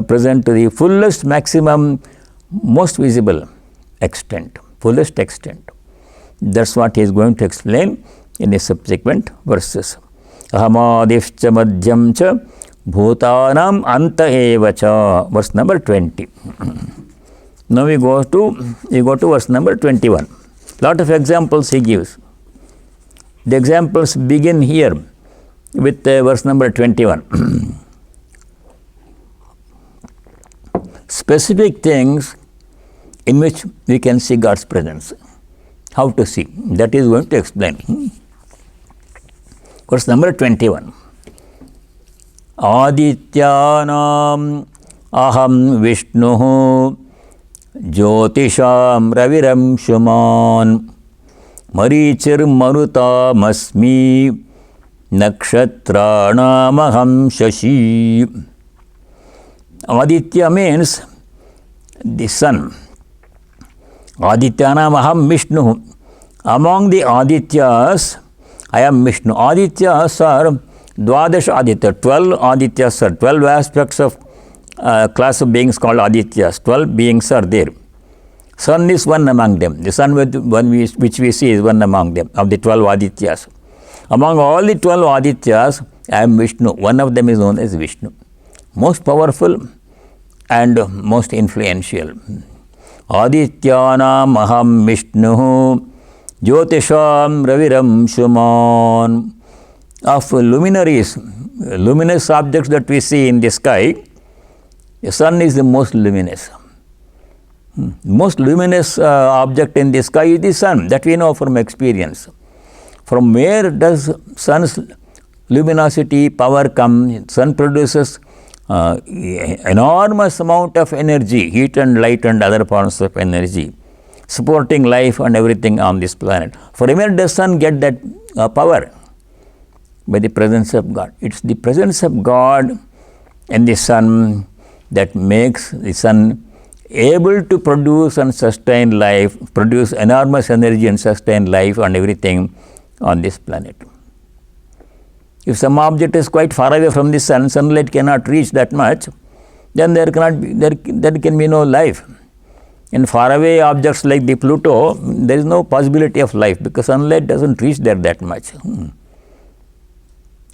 S1: present to the fullest, maximum, most visible extent, fullest extent. That's what he is going to explain in the subsequent verses. Ahamadischa madhyam cha bhutanam anta eva cha. Verse number 20. Now we go to verse number 21. Lot of examples he gives. The examples begin here with verse number 21. Specific things in which we can see God's presence. How to see? That is going to explain. Verse number 21. Adityanam aham Vishnuhu Jyotisham Raviram Shuman Marichir marutāmasmi nakshatrānamaham shashi. Aditya means the sun. Adityanamaham Vishnu. Among the Adityas, I am Vishnu. Adityas are Dvadash Aditya, 12 Adityas are 12 aspects of class of beings called Adityas. 12 beings are there. Sun is one among them. The sun which we see is one among them, of the 12 Adityas. Among all the 12 Adityas, I am Vishnu. One of them is known as Vishnu. Most powerful and most influential. Adityanam aham Vishnu Jyotisham Raviram Shuman. Of luminaries, luminous objects that we see in the sky, the sun is the most luminous. Most luminous object in the sky is the sun, that we know from experience. From where does sun's luminosity, power come? Sun produces enormous amount of energy, heat and light and other forms of energy, supporting life and everything on this planet. From where does sun get that power? By the presence of God. It's the presence of God in the sun that makes the sun able to produce and sustain life, produce enormous energy and sustain life and everything on this planet. If some object is quite far away from the sun, sunlight cannot reach that much, then there can be no life. In faraway objects like the Pluto, there is no possibility of life because sunlight doesn't reach there that much.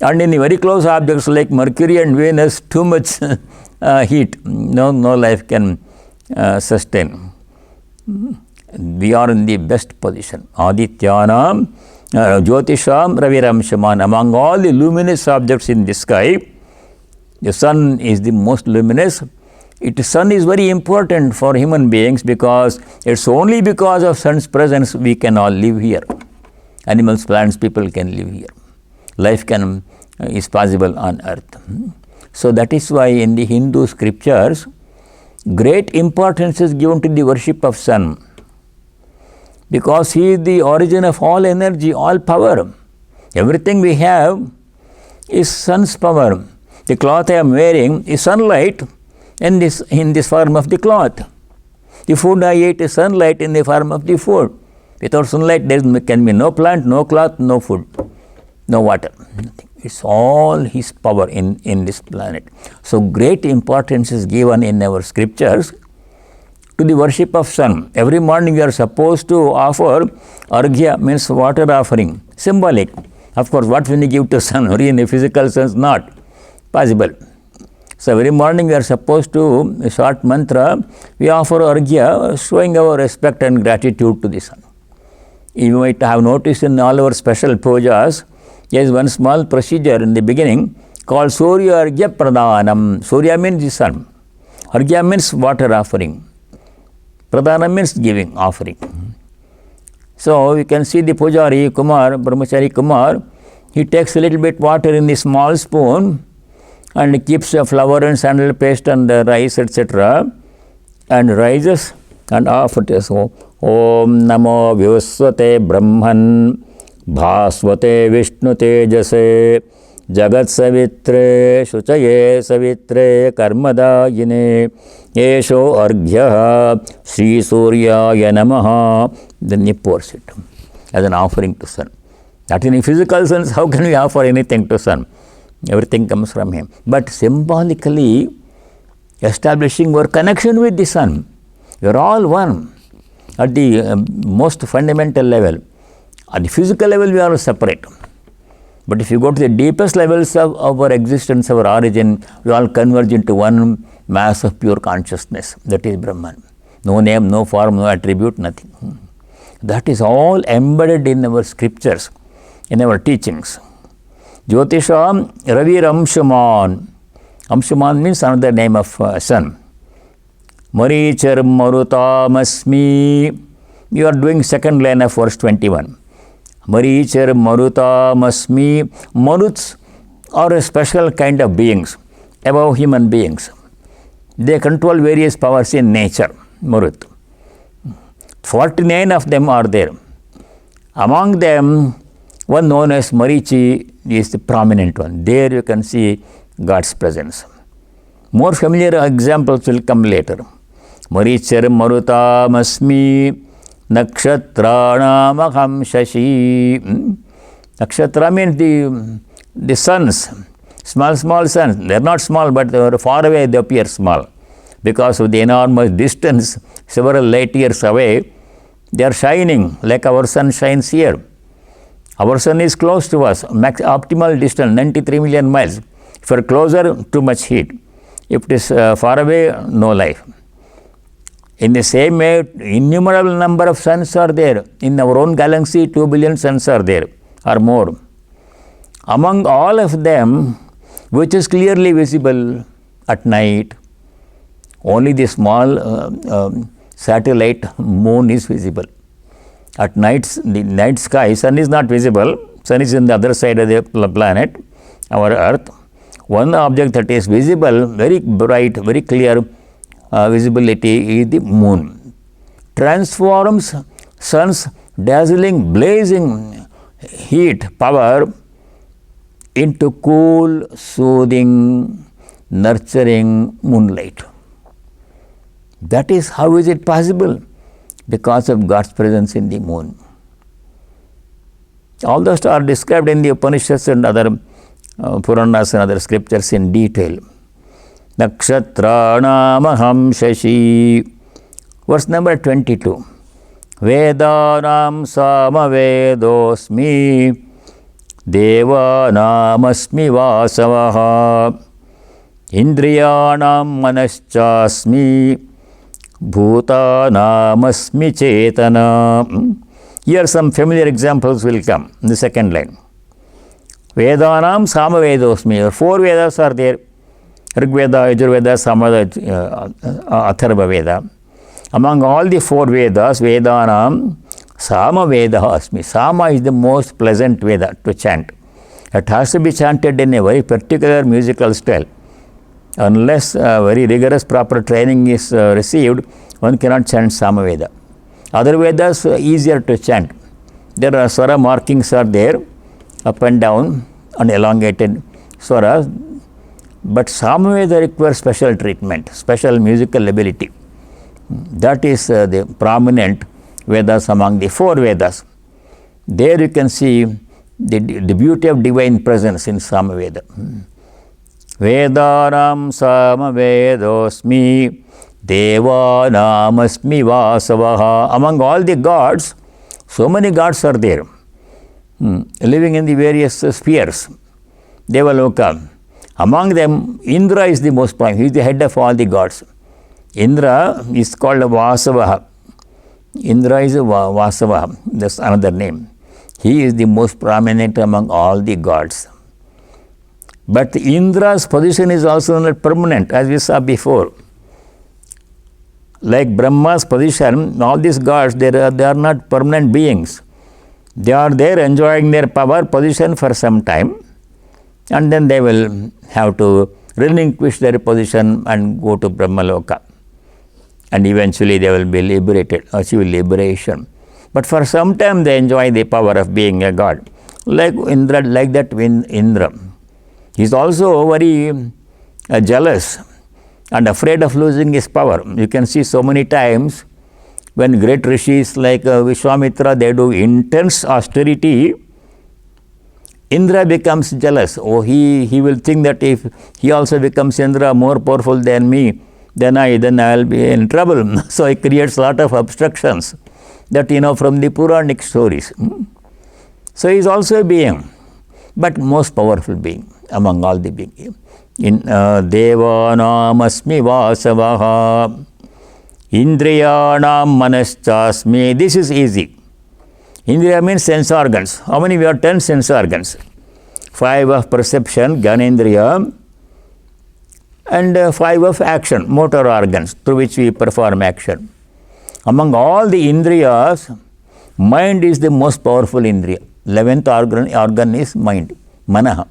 S1: And in very close objects like Mercury and Venus, too much heat, no life can sustain. We are in the best position. Adityanam Jyotisham Raviram Shaman. Among all the luminous objects in the sky, the sun is the most luminous. Sun is very important for human beings because it's only because of sun's presence we can all live here. Animals, plants, people can live here. Life is possible on earth. So that is why in the Hindu scriptures, great importance is given to the worship of sun. Because he is the origin of all energy, all power. Everything we have is sun's power. The cloth I am wearing is sunlight in this form of the cloth. The food I eat is sunlight in the form of the food. Without sunlight there can be no plant, no cloth, no food. No water, nothing. It's all his power in this planet. So great importance is given in our scriptures to the worship of sun. Every morning we are supposed to offer arghya, means water offering, symbolic. Of course, what when you give to sun, or in a physical sense, not possible. So every morning we are supposed to, a short mantra, we offer arghya, showing our respect and gratitude to the sun. You might have noticed in all our special pujas, there is one small procedure in the beginning called Surya Arghya Pradhanam. Surya means the sun. Arghya means water offering. Pradhanam means giving, offering. So you can see the Pujari Kumar, Brahmachari Kumar, he takes a little bit water in the small spoon and keeps a flour and sandal paste and rice, etc. and rises and offers. Om Namo Vyusvate Brahman Bhasvate Vishnu Tejase Jagat Savitre Shuchaye Savitre Karmadayine Esho Arghya Sri Suryaya Namaha. Then he pours it as an offering to sun. Not in a physical sense, how can we offer anything to sun? Everything comes from him. But symbolically establishing our connection with the sun. We are all one at the most fundamental level. At the physical level, we are separate. But if you go to the deepest levels of our existence, our origin, we all converge into one mass of pure consciousness. That is Brahman. No name, no form, no attribute, nothing. That is all embedded in our scriptures, in our teachings. Jyotisham Raviram Shuman. Amshuman means another name of sun. Marichar Marutāmasmi. You are doing second line of verse 21. Marichar Marutāmasmi. Maruts are a special kind of beings, above human beings. They control various powers in nature, Marut. 49 of them are there. Among them, one known as Marichi is the prominent one. There you can see God's presence. More familiar examples will come later. Marichar marutāmasmi nakshatranamaham shashi. Nakshatra means the suns, small suns. They are not small, but they are far away, they appear small. Because of the enormous distance, several light years away, they are shining like our sun shines here. Our sun is close to us, optimal distance, 93 million miles. If you are closer, too much heat. If it is far away, no life. In the same way, innumerable number of suns are there. In our own galaxy, 2 billion suns are there, or more. Among all of them, which is clearly visible at night, only the small satellite moon is visible. At night, the night sky, sun is not visible. Sun is on the other side of the planet, our earth. One object that is visible, very bright, very clear visibility is the moon. Transforms sun's dazzling, blazing heat, power into cool, soothing, nurturing moonlight. That is how is it possible? Because of God's presence in the moon. All those are described in the Upanishads and other Puranas and other scriptures in detail. Nakshatranamaham shashi. Verse number 22. Vedanam samavedosmi devanamasmi vasavaha indriyanam manaschasmi bhutanamasmi chetana. Here some familiar examples will come in the second line. Vedanam samavedosmi. 4 Vedas are there. Rigveda, Yajurveda, Samaveda, Atharva Veda. Among all the 4 Vedas, Vedanam Samaveda asmi. Sama is the most pleasant Veda to chant. It has to be chanted in a very particular musical style. Unless very rigorous proper training is received, one cannot chant Samaveda. Other Vedas easier to chant. There are swara markings are there, up and down and elongated swaras. But Samaveda requires special treatment, special musical ability. That is the prominent Vedas among the 4 Vedas. There you can see the beauty of divine presence in Samaveda. Vedanam samavedosmi devanamasmi vasavaha. Among all the gods, so many gods are there, living in the various spheres. Devaloka. Among them, Indra is the most prime. He is the head of all the gods. Indra is called Vasavaha. Indra is Vasavaha. That's another name. He is the most prominent among all the gods. But Indra's position is also not permanent, as we saw before. Like Brahma's position, all these gods, they are not permanent beings. They are there enjoying their power position for some time, and then they will have to relinquish their position and go to Brahmaloka. And eventually they will be liberated, achieve liberation. But for some time they enjoy the power of being a god. Like Indra, like that Indra. He is also very jealous and afraid of losing his power. You can see so many times when great rishis like Vishwamitra, they do intense austerity, Indra becomes jealous. Oh, he will think that if he also becomes Indra, more powerful than me, then I will be in trouble. So he creates a lot of obstructions that from the Puranic stories. So he is also a being, but most powerful being among all the beings. In Devanamasmi Vasavaha Indriyanam Manaschasmi. This is easy. Indriya means sense organs. How many? We have 10 sense organs. 5 of perception, Gyanendriya, and 5 of action, motor organs, through which we perform action. Among all the Indriyas, mind is the most powerful Indriya. 11th organ is mind, Manaha.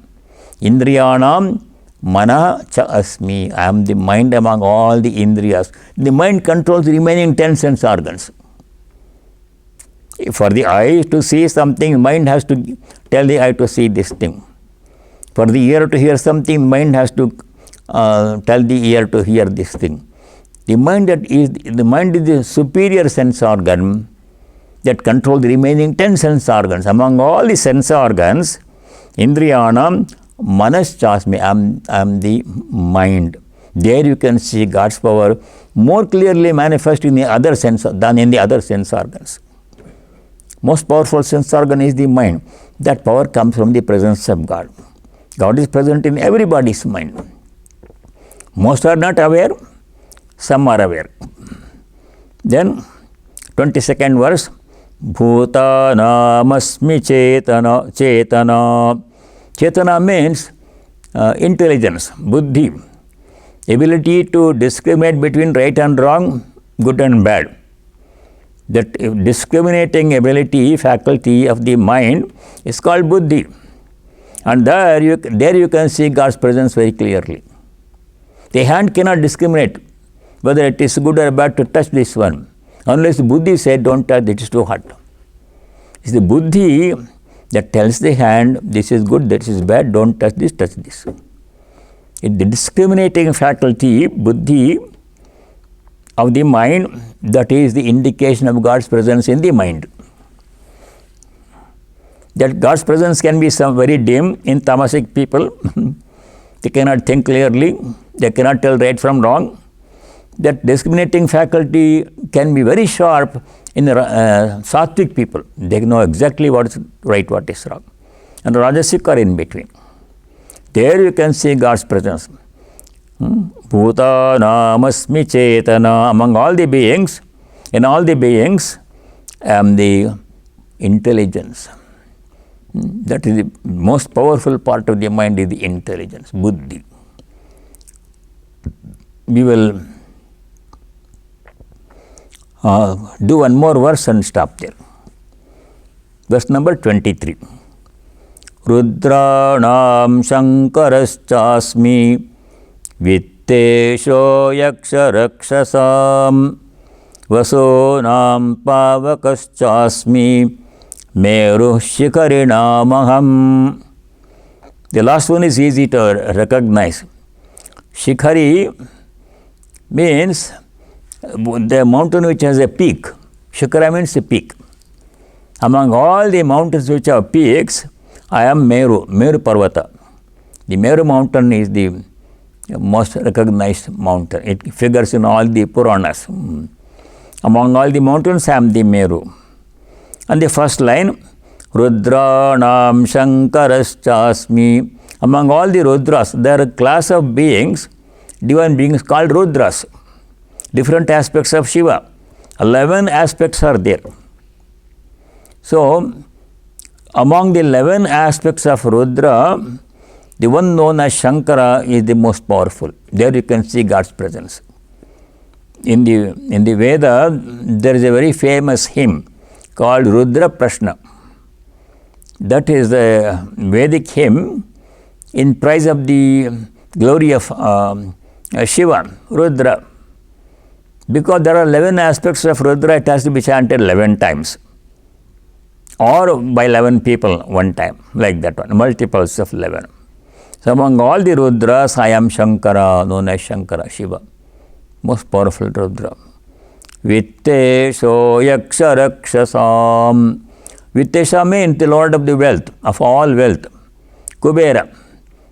S1: Indriyanam Manaha cha asmi. I am the mind among all the Indriyas. The mind controls the remaining 10 sense organs. For the eye to see something, mind has to tell the eye to see this thing. For the ear to hear something, mind has to tell the ear to hear this thing. The mind is the superior sense organ that controls the remaining 10 sense organs. Among all the sense organs, Indriyanam Manaschasmi, I am the mind. There you can see God's power more clearly manifest in the other sense than in the other sense organs. Most powerful sense organ is the mind. That power comes from the presence of God. God is present in everybody's mind. Most are not aware, some are aware. Then 22nd verse, Bhūtānamasmi cetana. Cetana means intelligence, buddhi, ability to discriminate between right and wrong, good and bad. That discriminating ability, faculty of the mind is called buddhi. And there you can see God's presence very clearly. The hand cannot discriminate whether it is good or bad to touch this one. Unless buddhi said, don't touch, it is too hot. It's the buddhi that tells the hand, this is good, this is bad, don't touch this, touch this. It's the discriminating faculty, buddhi, of the mind, that is the indication of God's presence in the mind. That God's presence can be some very dim in tamasic people. They cannot think clearly, they cannot tell right from wrong. That discriminating faculty can be very sharp in sattvic people. They know exactly what is right, what is wrong. And rajasic are in between. There you can see God's presence. Bhūtānamasmi cetana. Among all the beings, in all the beings, I am the intelligence. That is the most powerful part of the mind, is the intelligence, buddhi. We will do one more verse and stop there. Verse number 23. Rudranam Shankaraschasmi Vittesho Yaksha Rakshasam Vasonam Pavakaschasmi Meru Shikarinamaham. The last one is easy to recognize. Shikhari means the mountain which has a peak. Shikara means a peak. Among all the mountains which have peaks, I am Meru Parvata. The Meru mountain is the most recognized mountain. It figures in all the Puranas. Among all the mountains, I am the Meru. And the first line, Rudranam Shankaraschasmi. Among all the Rudras, there are a class of beings, divine beings called Rudras. Different aspects of Shiva. 11 aspects are there. So, among the 11 aspects of Rudra, the one known as Shankara is the most powerful. There you can see God's presence. In the Veda, there is a very famous hymn called Rudra Prashna. That is a Vedic hymn in praise of the glory of Shiva, Rudra. Because there are 11 aspects of Rudra, it has to be chanted 11 times. Or by 11 people one time, like that one, multiples of 11. So among all the Rudras, I am Shankara, known as Shankara, Shiva. Most powerful Rudra. Vittesho Yaksha Rakshasam. Vittesha means the Lord of the wealth, of all wealth. Kubera.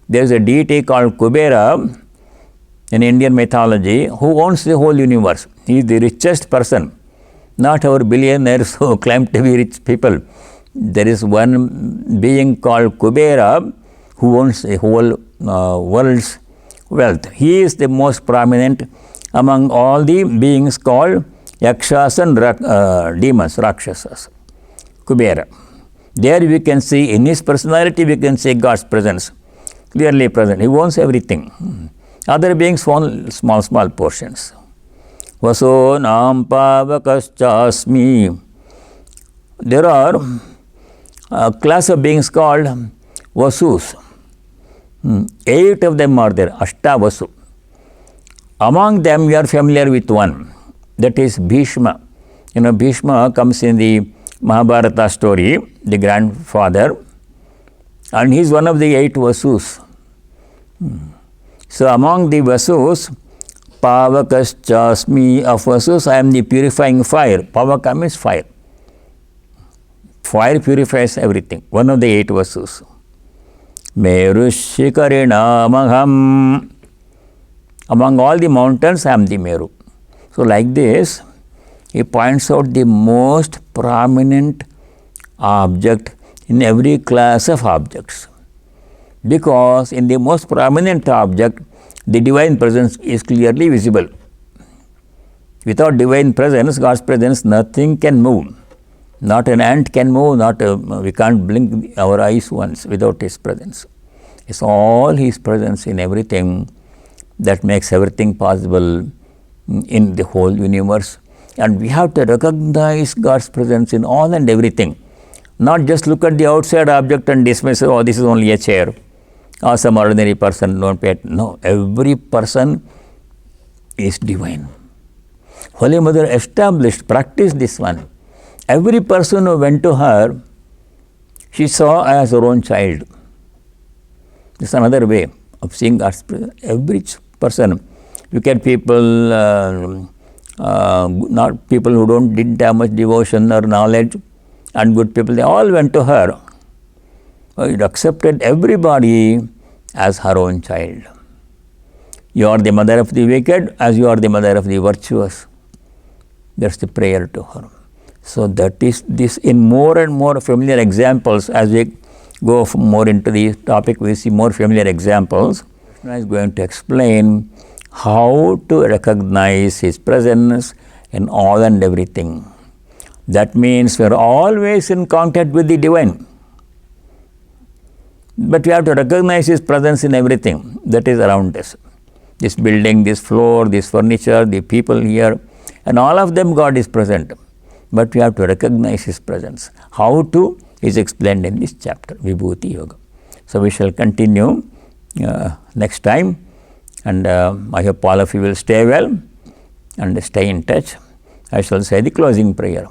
S1: There is a deity called Kubera in Indian mythology who owns the whole universe. He is the richest person. Not our billionaires who claim to be rich people. There is one being called Kubera who owns the whole world's wealth. He is the most prominent among all the beings called Yakshas and demons, Rakshasas. Kubera. There we can see, in his personality we can see God's presence. Clearly present. He owns everything. Other beings own small portions. Vasonam Pavakaschasmi. There are a class of beings called Vasus. 8 of them are there, Ashtavasu. Among them we are familiar with one, that is Bhishma. Bhishma comes in the Mahabharata story, the grandfather, and he is one of the 8 Vasus. So among the Vasus, Pavakaschasmi of Vasus, I am the purifying fire. Pavaka means fire. Fire purifies everything. One of the 8 Vasus. Merushikarinamaham. Among all the mountains, I am the Meru. So like this, he points out the most prominent object in every class of objects. Because in the most prominent object, the divine presence is clearly visible. Without divine presence, God's presence, nothing can move. Not an ant can move, we can't blink our eyes once without His presence. It's all His presence in everything that makes everything possible in the whole universe. And we have to recognize God's presence in all and everything. Not just look at the outside object and dismiss, oh, this is only a chair. Or some ordinary person, don't pay it. No, every person is divine. Holy Mother established, practiced this one. Every person who went to her, she saw as her own child. It's another way of seeing God's presence. Every person. Look at people, not people who didn't have much devotion or knowledge, and good people, they all went to her. It accepted everybody as her own child. You are the mother of the wicked as you are the mother of the virtuous. That's the prayer to her. So that is this in more and more familiar examples. As we go more into the topic, we see more familiar examples. Krishna is going to explain how to recognize His presence in all and everything. That means we are always in contact with the divine. But we have to recognize His presence in everything that is around us. This building, this floor, this furniture, the people here, and all of them God is present. But we have to recognize His presence. How to is explained in this chapter, Vibhūti-yoga. So we shall continue next time, and I hope all of you will stay well and stay in touch. I shall say the closing prayer.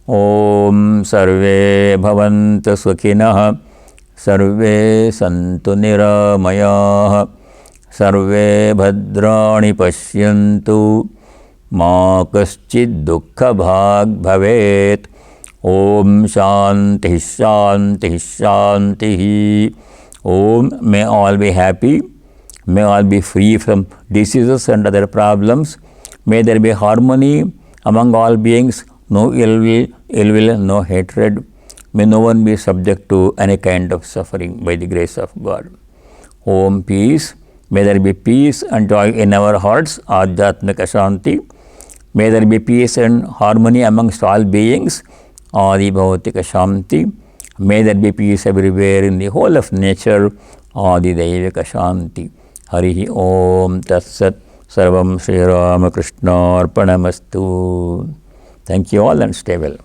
S1: Om sarve bhavantu sukhinah, sarve santu niramayah, sarve bhadrani pashyantu, ma kaschid dukkha bhag bhavet. Om shanti shanti shanti. Om, may all be happy. May all be free from diseases and other problems. May there be harmony among all beings. No ill will, no hatred. May no one be subject to any kind of suffering by the grace of God. Om peace. May there be peace and joy in our hearts. Adhyatmika shanti. May there be peace and harmony amongst all beings. Adi bhautika shanti. May there be peace everywhere in the whole of nature. Adi daivika shanti. Harihi Om Tat Sat. Sarvam Sri Ramakrishna Arpanamastu. Thank you all and stay well.